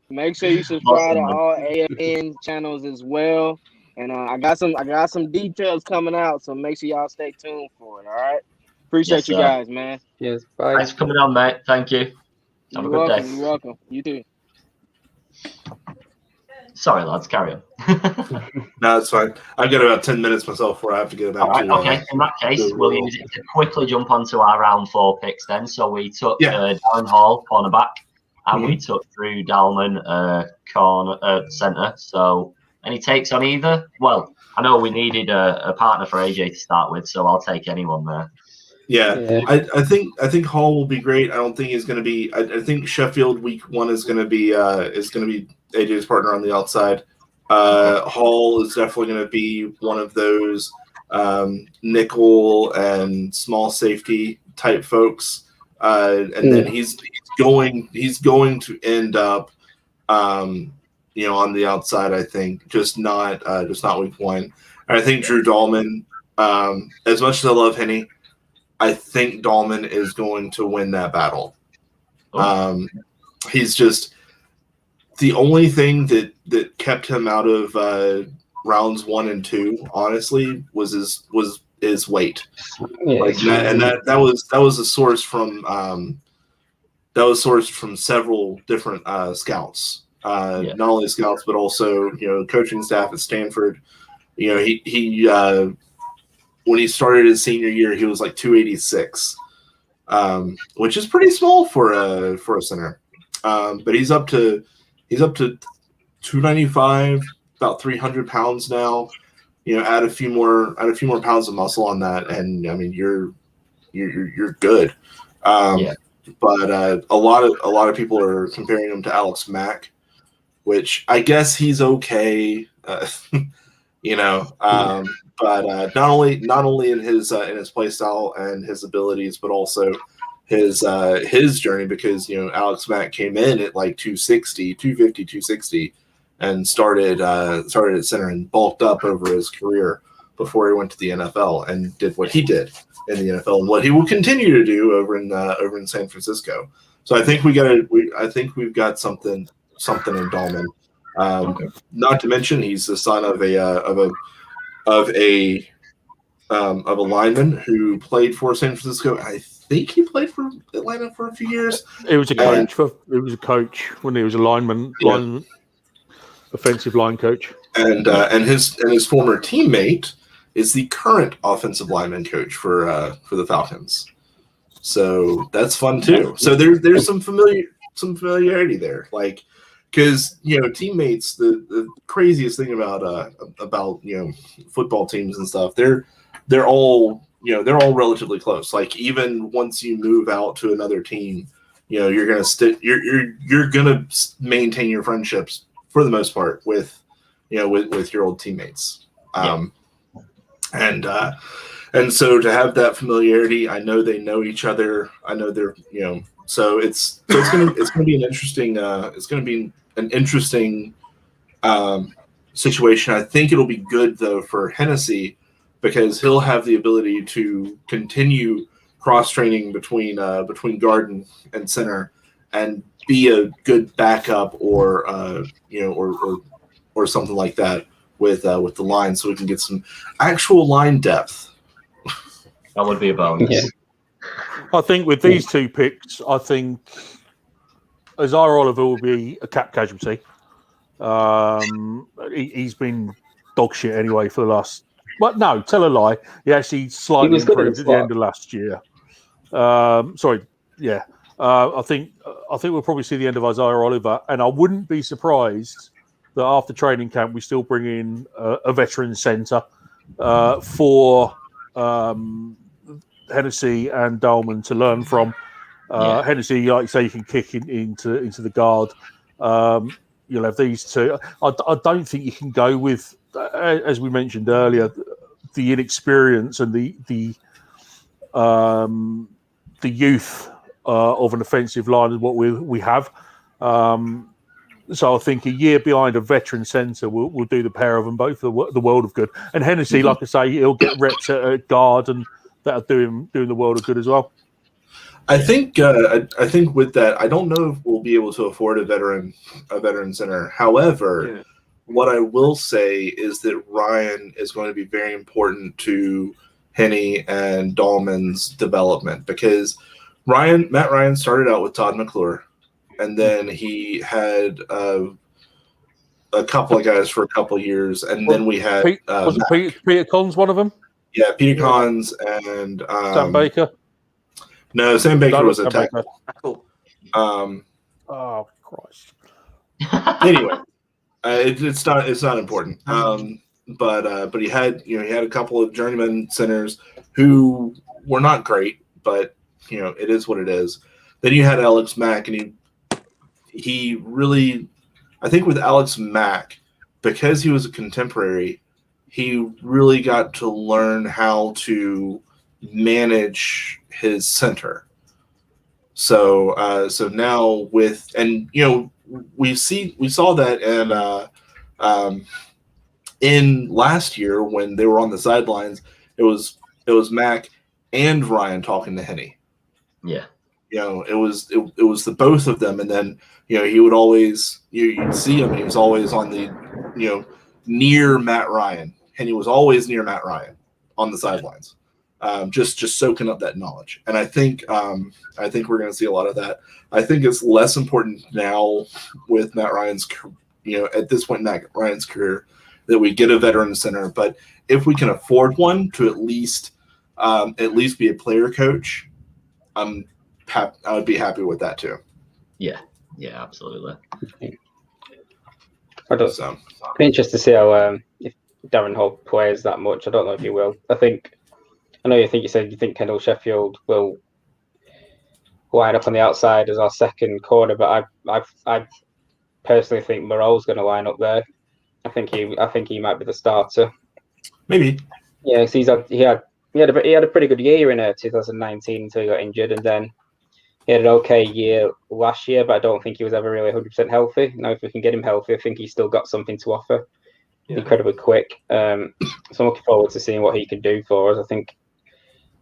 Make sure you subscribe to all AFN channels as well. And I got some details coming out, so make sure y'all stay tuned for it. All right. Appreciate you guys, man. Yes. Bye. Thanks for coming on, mate. Thank you. Have a good day. You're welcome. You too. Sorry, lads. Carry on. No, it's fine. I've got about 10 minutes myself before I have to get back. All right, okay. In that case, we'll use it to quickly jump onto our round 4 picks then. So we took Darren Hall, cornerback, and we took Drew Dalman, centre. So any takes on either? Well, I know we needed a partner for AJ to start with, so I'll take anyone there. Yeah. I think Hall will be great. I don't think he's going to be. I think Sheffield week 1 is going to be AJ's partner on the outside. Hall is definitely going to be one of those nickel and small safety type folks, and then he's going to end up on the outside. I think just not week 1. And I think Drew Dalman, as much as I love Henny, I think Dalman is going to win that battle. He's just the only thing that kept him out of rounds 1 and 2, honestly, was his weight. That was a source from sourced from several different scouts. Not only scouts, but also coaching staff at Stanford. He when he started his senior year, he was like 286, which is pretty small for a center. But he's up to 295, about 300 pounds now. Add a few more pounds of muscle on that, and I mean you're good. But a lot of people are comparing him to Alex Mack, which I guess he's okay. But not only in his play style and his abilities, but also his journey, because Alex Mack came in at like 250, 260, and started at center and bulked up over his career before he went to the NFL and did what he did in the NFL and what he will continue to do over in San Francisco. So I think we've got something in Dahlman. Not to mention he's the son of a lineman who played for San Francisco. I think he played for Atlanta for a few years. It was a coach when he was a lineman, offensive line coach. And his former teammate is the current offensive lineman coach for the Falcons. So that's fun too. So there's some familiarity there, like. Because teammates, the craziest thing about football teams and stuff, they're all relatively close. Like even once you move out to another team, you're gonna maintain your friendships for the most part with your old teammates. And so to have that familiarity, I know they know each other. I know they're So it's gonna be an interesting situation. I think it'll be good though for Hennessy, because he'll have the ability to continue cross training between guard and center and be a good backup or something like that with the line, so we can get some actual line depth. That would be a bonus. Yeah. I think with these two picks, I think Isaiah Oliver will be a cap casualty. He's been dog shit anyway for the last. But no, tell a lie. He actually slightly improved at the end of last year. I think we'll probably see the end of Isaiah Oliver, and I wouldn't be surprised that after training camp we still bring in a veteran centre for Hennessy and Dahlman to learn from. Hennessy, like you say, you can kick into the guard. You'll have these two. I don't think you can go with, as we mentioned earlier, the inexperience and the youth of an offensive line is what we have. So I think a year behind a veteran centre will do the pair of them both the world of good. And Hennessy, like I say, he'll get reps at guard, and that'll do him the world of good as well. I think with that, I don't know if we'll be able to afford a veteran center. However, what I will say is that Ryan is going to be very important to Henny and Dahlman's development, because Matt Ryan started out with Todd McClure, and then he had a couple of guys for a couple of years, and then we had Peter Cons one of them? Yeah, Peter Cons and Sam Baker. No, Sam Baker was a tackle. Oh Christ! Anyway, it's not important. But he had a couple of journeyman centers who were not great, but it is what it is. Then you had Alex Mack, and he really, I think with Alex Mack, because he was a contemporary, he really got to learn how to manage his center. So now we saw that in last year when they were on the sidelines, it was Mac and Ryan talking to Henny. Yeah. It was the both of them, and then he would always you'd see him. He was always on the near Matt Ryan. Henny was always near Matt Ryan on the sidelines. just soaking up that knowledge. And I think we're going to see a lot of that. I think it's less important now with Matt Ryan's, at this point in Matt Ryan's career, that we get a veteran center. But if we can afford one to at least be a player coach, I would be happy with that too. Yeah, absolutely. I'd be interested to see how if Darren Hall plays that much. I don't know if he will. I know you said you think Kendall Sheffield will line up on the outside as our second corner, but I personally think Moreau's going to line up there. I think he might be the starter. Maybe. Yeah, so he had a pretty good year in 2019 until he got injured, and then he had an okay year last year, but I don't think he was ever really 100% healthy. Now, if we can get him healthy, I think he's still got something to offer. Yeah. Incredibly quick. So I'm looking forward to seeing what he can do for us. I think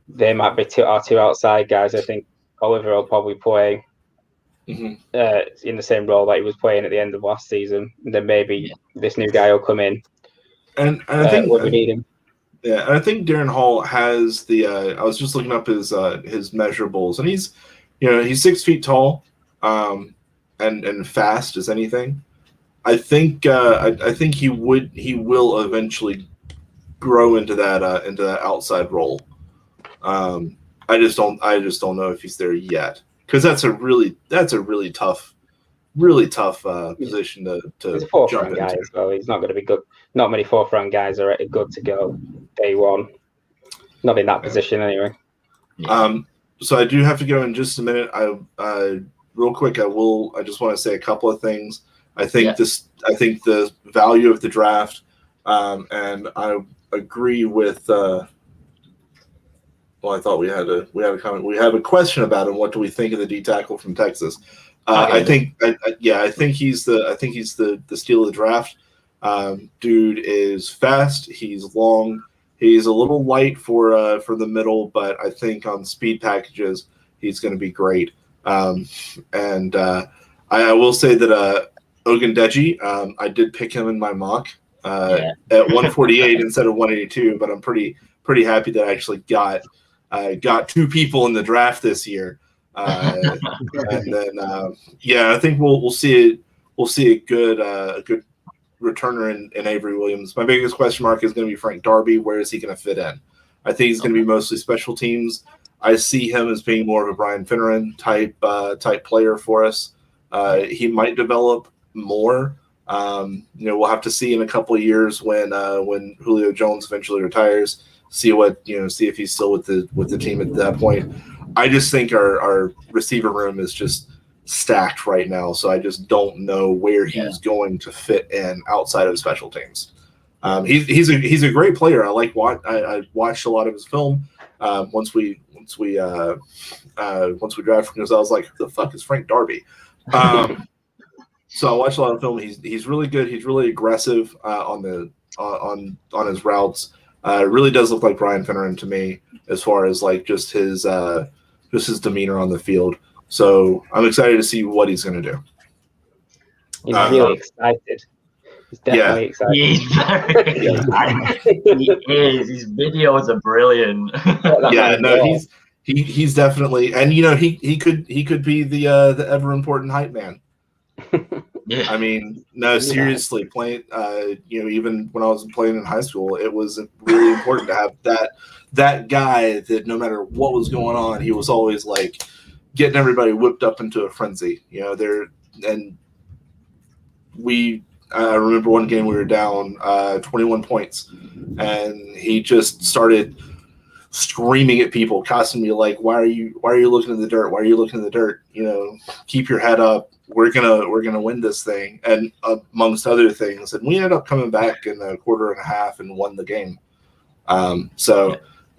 they might be our two outside guys. I think Oliver will probably play in the same role that he was playing at the end of last season. And then maybe this new guy will come in and I think when we need him. Yeah, and I think Darren Hall has the. I was just looking up his measurables, and he's 6 feet tall, and fast as anything. I think he will eventually grow into that outside role. I just don't know if he's there yet, because that's a really tough position to He's a fourth round guy as well. He's not going to be good. Not many fourth round guys are good to go day one. Not in that position anyway. So I do have to go in just a minute. Real quick, I just want to say a couple of things. I think the value of the draft, and I agree with. I thought we had a comment. We have a question about him. What do we think of the D tackle from Texas? I think he's the steal of the draft. Dude is fast. He's long. He's a little light for the middle, but I think on speed packages he's going to be great. And I will say that Ogundeji, I did pick him in my mock at 148 instead of 182, but I'm pretty happy that I actually got two people in the draft this year. And then I think we'll see a good returner in Avery Williams. My biggest question mark is going to be Frank Darby. Where is he going to fit in? I think he's going to be mostly special teams. I see him as being more of a Brian Finneran type player for us. He might develop more. We'll have to see in a couple of years when Julio Jones eventually retires. See if he's still with the team at that point. I just think our receiver room is just stacked right now, so I just don't know where he's going to fit in outside of special teams. He's a great player. I watched a lot of his film. Once we drafted him, I was like, who the fuck is Frank Darby? So I watched a lot of film. He's really good. He's really aggressive on his routes. It really does look like Brian Finneran to me, as far as like just his demeanor on the field. So I'm excited to see what he's going to do. He's really excited. He's definitely excited. He's very excited. He is. His videos are brilliant. He's definitely, and he could be the ever important hype man. Yeah. I mean, no, seriously, playing. Even when I was playing in high school, it was really important to have that guy that no matter what was going on, he was always like getting everybody whipped up into a frenzy. I remember one game we were down 21 points, and he just started screaming at people, costing me like, why are you looking in the dirt? Why are you looking in the dirt? Keep your head up. We're gonna win this thing, and amongst other things. And we ended up coming back in a quarter and a half and won the game.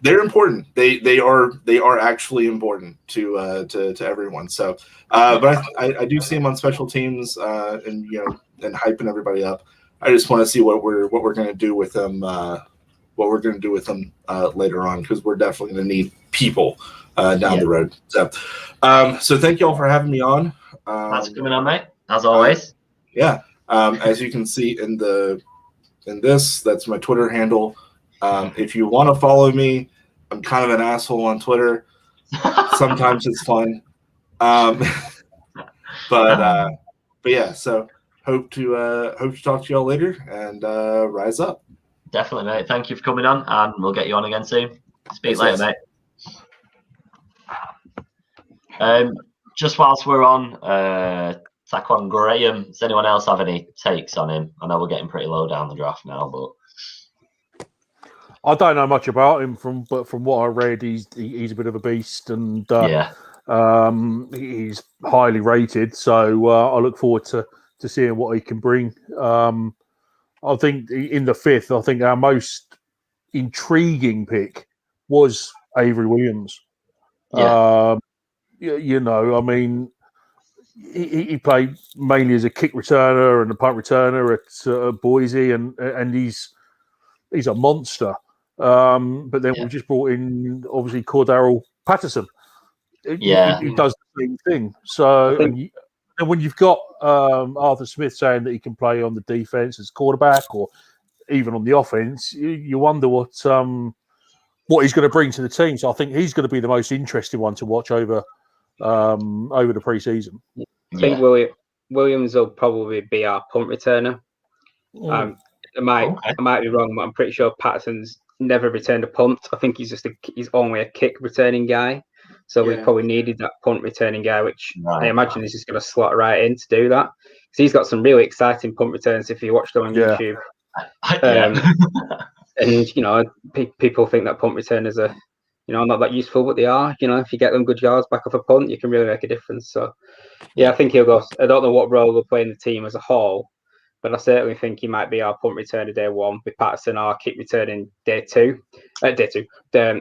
They're important. They are actually important to everyone. So, but I do see them on special teams and hyping everybody up. I just want to see what we're going to do with them. What we're going to do with them later on, because we're definitely going to need people down the road. So thank you all for having me on. Thanks for coming on, mate. As always. As you can see in this, that's my Twitter handle. If you want to follow me, I'm kind of an asshole on Twitter. Sometimes it's fun. But yeah, so hope to talk to y'all later and rise up. Definitely, mate. Thank you for coming on, and we'll get you on again soon. Speak Thanks, later, mate. Just whilst we're on Taquan Graham, does anyone else have any takes on him? I know we're getting pretty low down the draft now, but I don't know much about him, but from what I read, he's a bit of a beast, and he's highly rated. So I look forward to seeing what he can bring. I think in the fifth, I think our most intriguing pick was Avery Williams. yeah. You know, I mean, he played mainly as a kick returner and a punt returner at Boise, and he's a monster. But then we just brought in obviously Cordero Patterson, who does the same thing. So and when you've got Arthur Smith saying that he can play on the defense as quarterback or even on the offense, you wonder what he's going to bring to the team. So I think he's going to be the most interesting one to watch over the preseason. I think Williams will probably be our punt returner. I might be wrong, but I'm pretty sure Patterson's never returned a punt. I think he's only a kick returning guy. So we probably needed that punt returning guy, which I imagine is just going to slot right in to do that. So he's got some really exciting punt returns if you watch them on YouTube. And you know, people think that punt returners are, you know, not that useful, but they are. You know, if you get them good yards back off a punt, you can really make a difference. So I think he'll go. I don't know what role he'll play in the team as a whole, but I certainly think he might be our punt returner day one, with Patterson our kick returning day two. Kick returner day.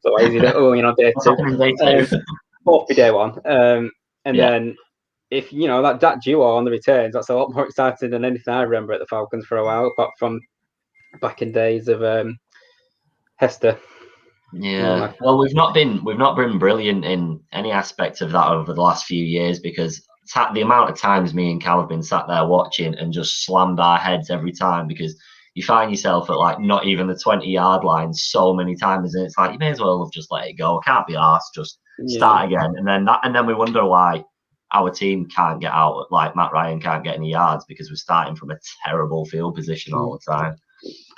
So easy. Day two. Both be day one. And then if you know that duo on the returns, that's a lot more exciting than anything I remember at the Falcons for a while, apart from back in days of Hester. Yeah. Well, we've not been brilliant in any aspect of that over the last few years, because the amount of times me and Cal have been sat there watching and just slammed our heads every time, because you find yourself at like not even the 20-yard line so many times, and it's like you may as well have just let it go. I can't be arsed, just start again. And then we wonder why our team can't get out, like Matt Ryan can't get any yards, because we're starting from a terrible field position all the time.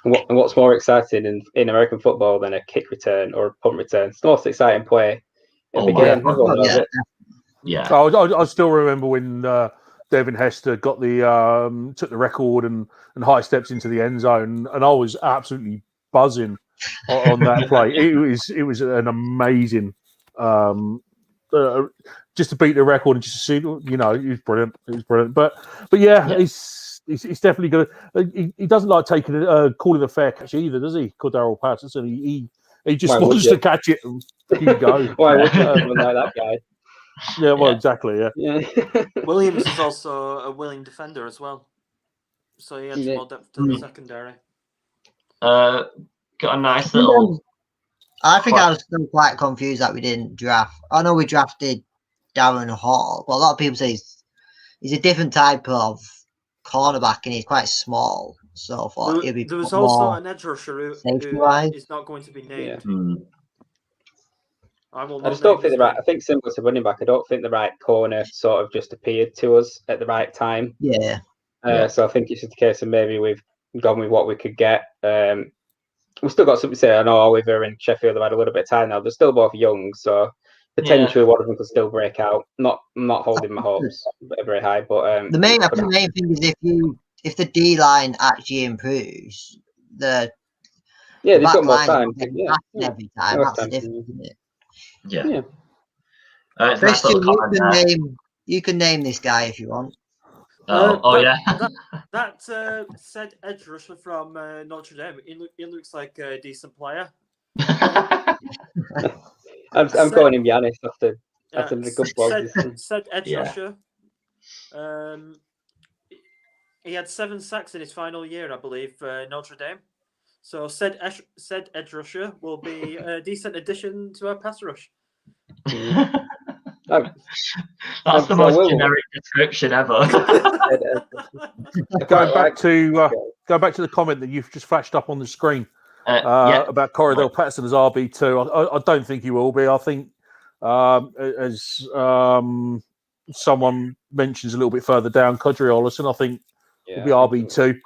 What's more exciting in American football than a kick return or a punt return? It's the most exciting play in the game. I still remember when Devin Hester got took the record and high steps into the end zone, and I was absolutely buzzing on that play. It was an amazing just to beat the record and just to see, you know, it was brilliant. But He's definitely going to. He doesn't like calling a fair catch either, does he? Cordero Patterson. He just wants to catch it and go. Why would you like that guy? Yeah, well, exactly. Yeah. Williams is also a willing defender as well, so he adds more depth to the secondary. Got a nice little. I think I was still quite confused that we didn't draft. I know we drafted Darren Hall, but a lot of people say he's a different type of cornerback and he's quite small, so I thought it'd be there was also an edge rusher who is not going to be named. I just don't think I think similar to running back, I don't think the right corner sort of just appeared to us at the right time. So I think it's just a case of maybe we've gone with what we could get. We've still got something to say. I know Oliver and Sheffield have had a little bit of time now. They're still both young, so potentially one of them could still break out. Not holding my hopes very high, but the main thing is if the D line actually improves, they've got more time. Every time, that's different, isn't it? Yeah. Christian, you can name this guy if you want. That said edge rusher from Notre Dame. He looks like a decent player. I'm calling him Giannis after the good blog. Said edge rusher. He had 7 sacks in his final year, I believe, Notre Dame. So said edge rusher will be a decent addition to our pass rush. That's the most generic description ever. Going back to the comment that you've just flashed up on the screen. about Corridell Patterson as RB2. I don't think he will be. I think, as someone mentions a little bit further down, Codry Ollison, I think will be RB2.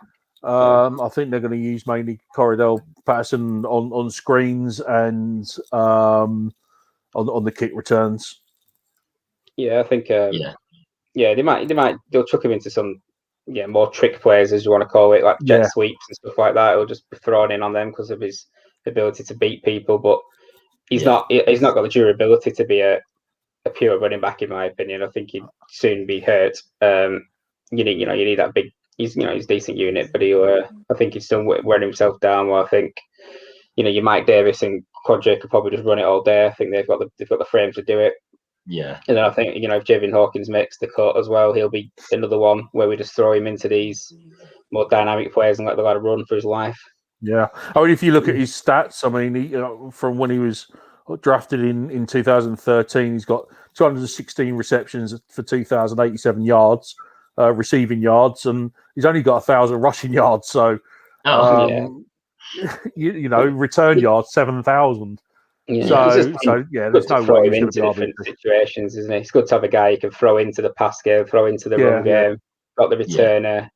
I think they're going to use mainly Corridell Patterson on screens and on the kick returns. Yeah, I think. They'll chuck him into some more trick plays, as you want to call it, like jet sweeps and stuff like that. He'll just be thrown in on them because of his ability to beat people, but he's not got the durability to be a pure running back, in my opinion. I think he'd soon be hurt. You need that big. He's a decent unit, but I think he's still wearing himself down. Well, I think your Mike Davis and Quadric could probably just run it all day. I think they've got the frame to do it. Yeah, and then I think if Javian Hawkins makes the cut as well, he'll be another one where we just throw him into these more dynamic players and let the lad run for his life. Yeah, I mean, if you look at his stats, I mean, from when he was drafted in 2013, he's got 216 receptions for 2,087 yards, receiving yards, and he's only got 1,000 rushing yards. So, return yards 7,000. Yeah, there's no way he's going to be different situations, isn't it? It's good to have a guy you can throw into the pass game, throw into the run game, got the returner.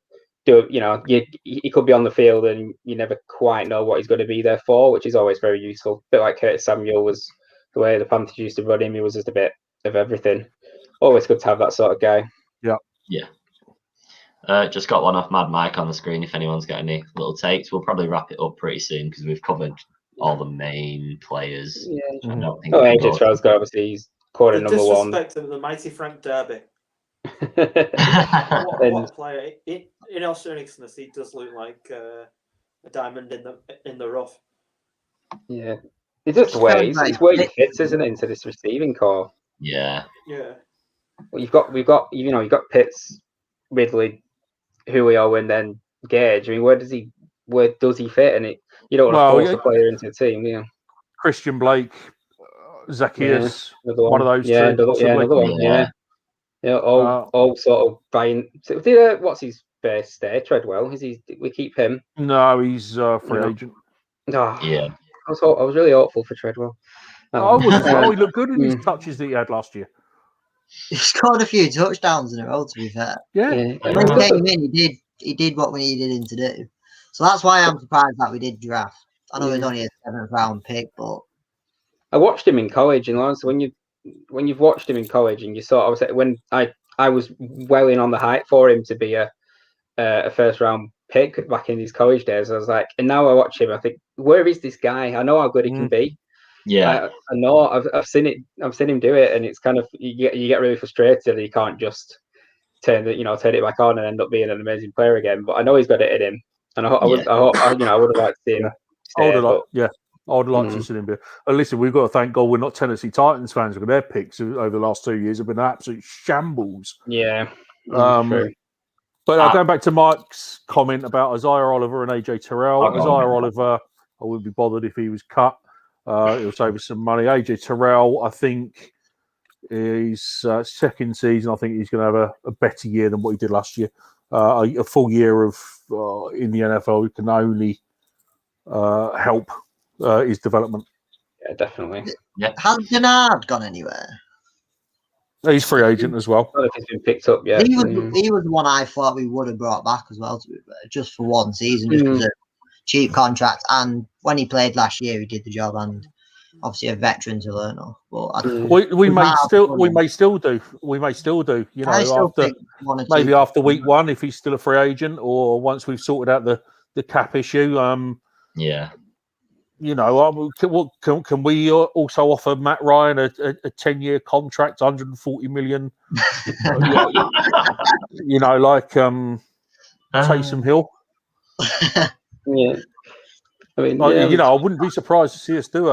He could be on the field and you never quite know what he's going to be there for, which is always very useful. A bit like Curtis Samuel was the way the Panthers used to run him. He was just a bit of everything. Always good to have that sort of guy. Yeah. Just got one off Mad Mike on the screen. If anyone's got any little takes, we'll probably wrap it up pretty soon because we've covered all the main players. Yeah. I don't think AJ Terrell's got, obviously, he's quarter number one. The disrespect of the mighty Frank Derby. what a player! In all seriousness, he does look like a diamond in the rough. Yeah, it's just where he fits, isn't it, into this receiving core? Yeah. Well, you've got Pitts, Ridley, Julio, and then Gage. I mean, where does he fit? And you don't want to force a player into the team, yeah. Christian Blake, Zacchaeus, one of those two. Another one. Yeah, all sort of buying. What's his face stay? Treadwell? We keep him? No, he's free agent. Oh, yeah. I was really hopeful for Treadwell. He looked good in his touches that he had last year. He scored a few touchdowns in a row, to be fair. Yeah. When he came in, he did what we needed him to do. So that's why I'm surprised that we did draft. I know it was only a 7th round pick, but I watched him in college, and Lawrence, when you've watched him in college, and you saw, when I was well in on the hype for him to be a first round pick back in his college days. I was like, and now I watch him, I think, where is this guy? I know how good he can be. Yeah, I know. I've seen it. I've seen him do it, and it's kind of you get really frustrated, and you can't just turn it back on and end up being an amazing player again. But I know he's got it in him, and I would have liked to see him. I would like to see him be. Listen, we've got to thank God we're not Tennessee Titans fans because their picks over the last 2 years have been an absolute shambles. Yeah. But going back to Mike's comment about Isaiah Oliver and AJ Terrell, Isaiah Oliver, I wouldn't be bothered if he was cut. It'll save us some money. AJ Terrell, I think, his second season, I think he's going to have a better year than what he did last year. A full year of in the NFL can only help his development. Yeah, definitely. Yeah. Has Denard gone anywhere? He's free agent as well. I don't know if he's been picked up yet. He was the one I thought we would have brought back as well, to be fair, just for one season, just because of cheap contract. And when he played last year, he did the job, and obviously a veteran to learn off. But we may still do. You know, after week one, if he's still a free agent, or once we've sorted out the cap issue. You know, can we also offer Matt Ryan a 10-year contract, 140 million? You know, like Taysom Hill. Yeah, I mean, I wouldn't be surprised to see us do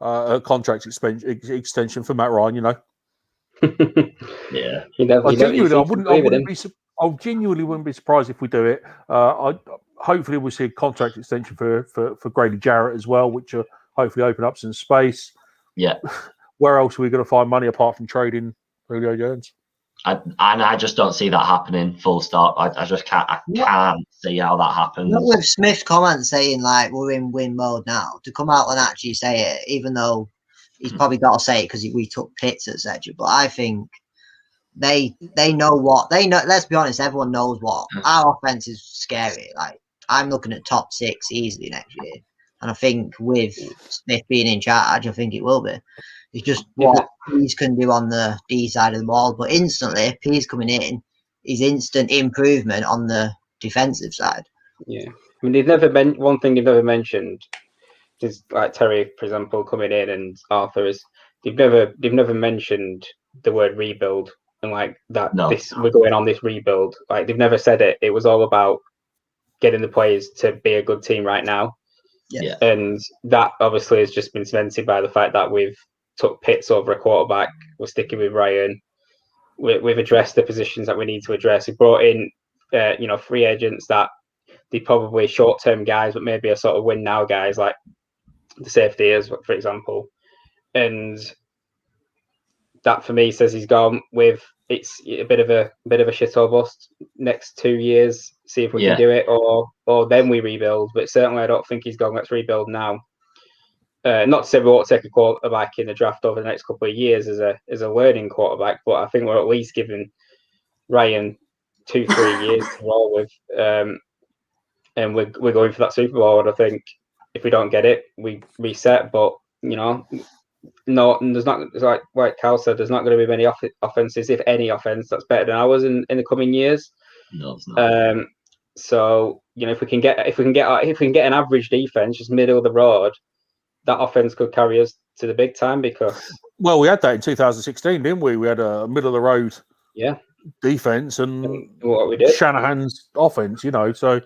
a contract extension for Matt Ryan. You know. Yeah. I genuinely wouldn't be surprised if we do it. Hopefully we'll see a contract extension for Grady Jarrett as well, which will hopefully open up some space. Yeah. Where else are we going to find money apart from trading Julio Jones? I just don't see that happening. Full stop. I just can't. I can't see how that happens. Not with Smith's comments saying like we're in win mode now, to come out and actually say it, even though he's probably got to say it because we took Pitts, etc. But I think they know what they know. Let's be honest, everyone knows what our offense is scary. Like I'm looking at top 6 easily next year, and I think with Smith being in charge, I think it will be. It's just what Pease can do on the D side of the ball, but instantly Pease coming in is instant improvement on the defensive side. Yeah, I mean they've never one thing they've never mentioned is like Terry, for example, coming in and Arthur is they've never mentioned the word rebuild and like that. No. We're going on this rebuild. Like they've never said it. It was all about getting the players to be a good team right now. Yeah. And that obviously has just been cemented by the fact that we've took Pitts over a quarterback. We're sticking with Ryan. We've addressed the positions that we need to address. We brought in, free agents that they're probably short-term guys, but maybe are sort of win now guys, like the safety is, for example. And that for me says he's gone with it's a bit of a shit or bust next 2 years. See if we can do it, or then we rebuild. But certainly, I don't think he's gone. Let's rebuild now. Not to say we won't take a quarterback in the draft over the next couple of years as a learning quarterback, but I think we're at least giving Ryan 2-3 years to roll with, and we're going for that Super Bowl. And I think if we don't get it, we reset. But no, there's not. It's like Cal said, there's not going to be many offenses, if any offense, that's better than ours in the coming years. No, it's not. So if we can get an average defense, just middle of the road, that offense could carry us to the big time because. Well, we had that in 2016, didn't we? We had a middle of the road defense and what we did. Shanahan's offense, So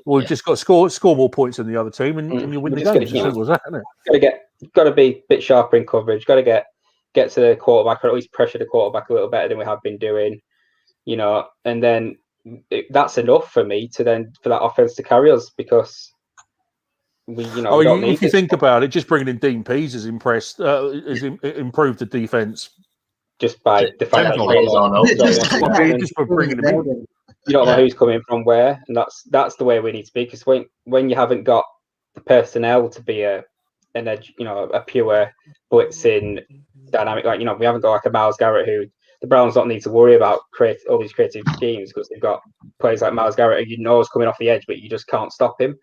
we've just got to score more points than the other team, and you win the game. As simple as that, isn't it? Got to be a bit sharper in coverage. Got to get to the quarterback, or at least pressure the quarterback a little better than we have been doing. And then that's enough for me for that offense to carry us because. If you think about it, just bringing in Dean Pease has improved the defense just by the fact that you don't know who's coming from where, and that's the way we need to be. Because when you haven't got the personnel to be a pure blitzing dynamic, we haven't got like a Myles Garrett who the Browns don't need to worry about create all these creative schemes because they've got players like Myles Garrett who is coming off the edge, but you just can't stop him.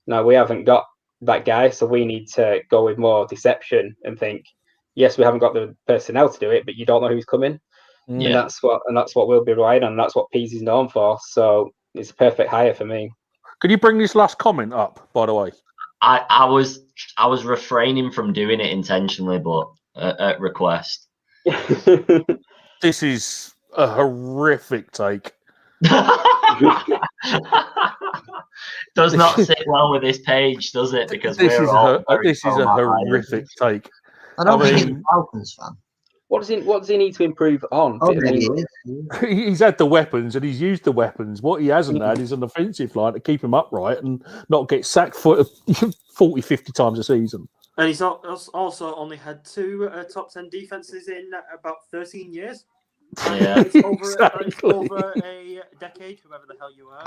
No, we haven't got that guy, so we need to go with more deception and think, yes, we haven't got the personnel to do it, but you don't know who's coming. Yeah. And that's what we'll be relying on. That's what Pease is known for. So it's a perfect hire for me. Could you bring this last comment up, by the way? I was refraining from doing it intentionally, but at request. This is a horrific take. Does not sit well with this page, does it? Because this is a horrific take. I don't think he's a Falcons fan. What does he need to improve on? He's had the weapons and he's used the weapons. What he hasn't had is an offensive line to keep him upright and not get sacked for 40, 50 times a season. And he's also only had 2 top 10 defenses in about 13 years. Yeah, it's over a decade, whoever the hell you are.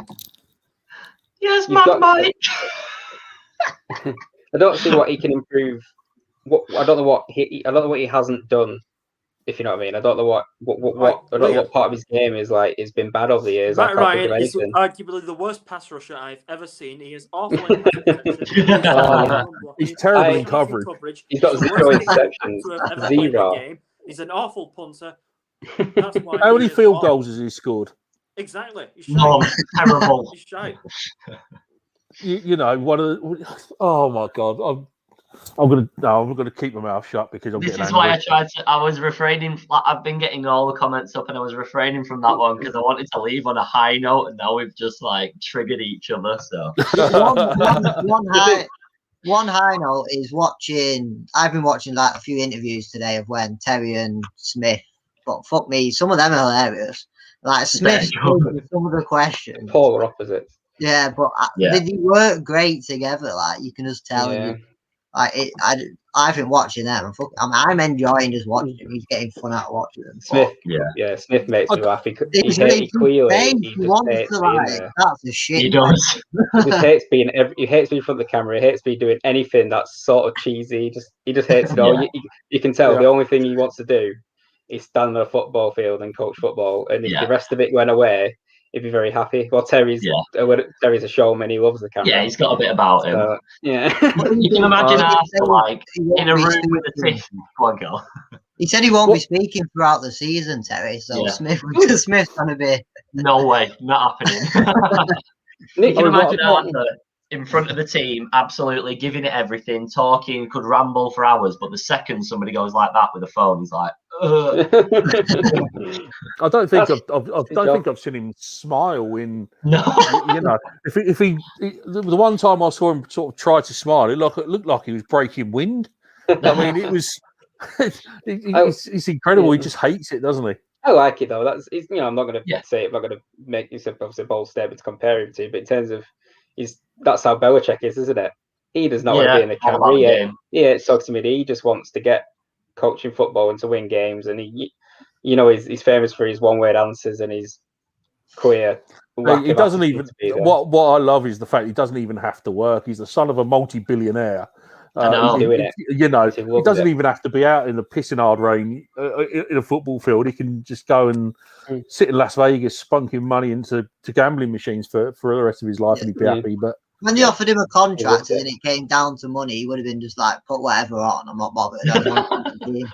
Yes, Mike. I don't see what he can improve. I don't know what he hasn't done. If you know what I mean, I don't know what part of his game is like. It's been bad over the years. Matt Ryan is arguably the worst pass rusher I've ever seen. He is awful. He's terrible in coverage. He's got 0 interceptions. 0. He's an awful punter. That's why how many field goals has he scored? Exactly. He's terrible. He's shy. One of the. Oh my God! I'm gonna keep my mouth shut because I'm getting angry. This is why I was refraining. I've been getting all the comments up, and I was refraining from that one because I wanted to leave on a high note, and now we've just triggered each other. So one high note is watching. I've been watching a few interviews today of when Terry and Smith. But fuck me, some of them are hilarious. Like Smith, some of the questions. Polar opposites. Yeah, but they work great together. Like you can just tell. Yeah. I've been watching them. I'm enjoying just watching him. He's getting fun out of watching them. Smith, Yeah. Smith makes me laugh. He He's clearly he just wants hates to being like. there. That's a shit. He does. He just hates being he hates being in front of the camera. He hates me doing anything that's sort of cheesy. He just hates it all. Yeah. You can tell Yeah. the only thing he wants to do is stand on a football field and coach football. And if the rest of it went away, he'd be very happy. Well, Terry's a showman. He loves the camera. Yeah, he's got a bit about him. Yeah. You can imagine Arthur like in a room with a tiff. Go on, girl. He said he won't be speaking throughout the season, Terry. So Smith's going to be. No way, not happening. You can imagine Arthur in front of the team, absolutely giving it everything, talking, could ramble for hours. But the second somebody goes like that with a phone, he's like, ugh. I don't think I've seen him smile in. No. You know, if he the one time I saw him sort of try to smile, it looked like he was breaking wind. I mean, it was. It's incredible. He just hates it, doesn't he? I like it though. I'm not going to say it. I'm not going to make obviously a bold statement to compare him to, but in terms of that's how Belichick is, isn't it? He does not want to be in the camera. It sucks to me. He just wants to get coaching football and to win games, and he's famous for his one-word answers and his queer. He doesn't even. What I love is the fact he doesn't even have to work. He's the son of a multi-billionaire. He doesn't even have to be out in the pissing hard rain in a football field. He can just go and sit in Las Vegas, spunking money into gambling machines for the rest of his life, and he'd be happy. But when they offered him a contract and it came down to money, he would have been just like, put whatever on. I'm not bothered. And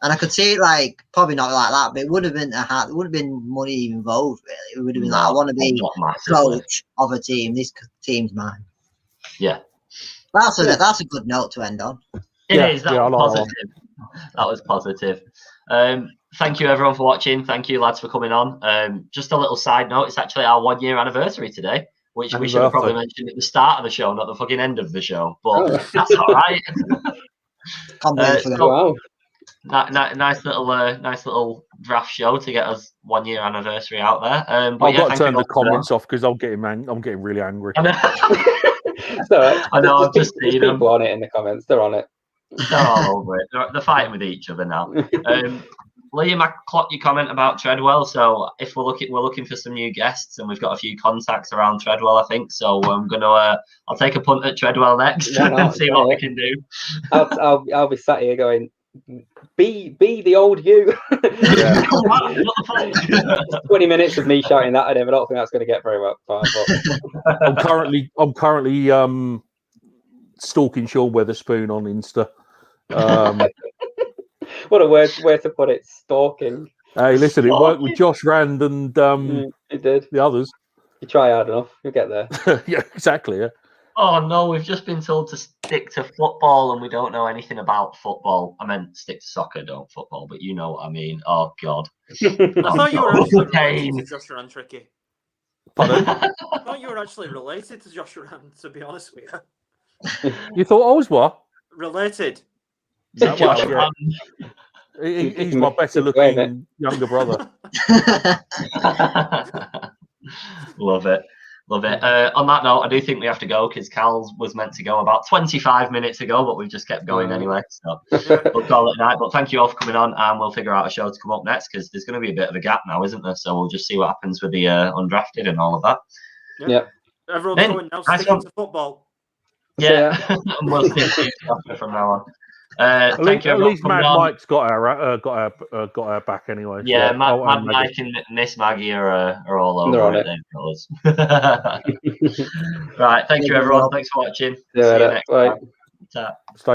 I could see it like probably not like that, but it would have been there would have been money involved. Really, it would have been like, I want to be coach of a team. This team's mine. Yeah. That's a good note to end on. It is. That was positive. That was positive. Thank you, everyone, for watching. Thank you, lads, for coming on. Just a little side note. It's actually our 1 year anniversary today, which we should have probably mentioned at the start of the show, not the fucking end of the show. But that's all right. Wow. Nice little draft show to get us 1 year anniversary out there. I've got to turn the comments off because I'm getting really angry. I know. I've just seen them on it in the comments. They're on it. They're all over it. They're fighting with each other now. Liam, I clocked your comment about Treadwell. So if we're looking for some new guests, and we've got a few contacts around Treadwell, I think. So I'm gonna I'll take a punt at Treadwell next and see what we can do. I'll be sat here going, be the old you. 20 minutes of me shouting that at him. I don't think that's going to get very well far. But I'm currently stalking Sean Weatherspoon on Insta. What a way to put it, stalking. Hey, listen, it worked with Josh Rand and it did. The others. You try hard enough, you'll get there. Yeah, exactly. Yeah. Oh no, we've just been told to stick to football and we don't know anything about football. I meant stick to soccer, don't football, but you know what I mean. Oh God. I thought you were actually related to Josh Rand, Tricky. Pardon? I thought you were actually related to Josh Rand, to be honest with you. You thought I was what? Related. To Josh Rand. He's my better looking younger brother. Love it. On that note, I do think we have to go because Cal was meant to go about 25 minutes ago, but we've just kept going anyway. So we'll call it a night. But thank you all for coming on, and we'll figure out a show to come up next because there's going to be a bit of a gap now, isn't there? So we'll just see what happens with the undrafted and all of that. Yeah. Everyone's going now sticking to football. Yeah. And we'll stick to soccer from now on. Thank you. At least Mad Mike's got our back anyway. Yeah, so Mad Mike and Miss Maggie are all over it. Right, thank you everyone. Thanks for watching. See you next time. Stay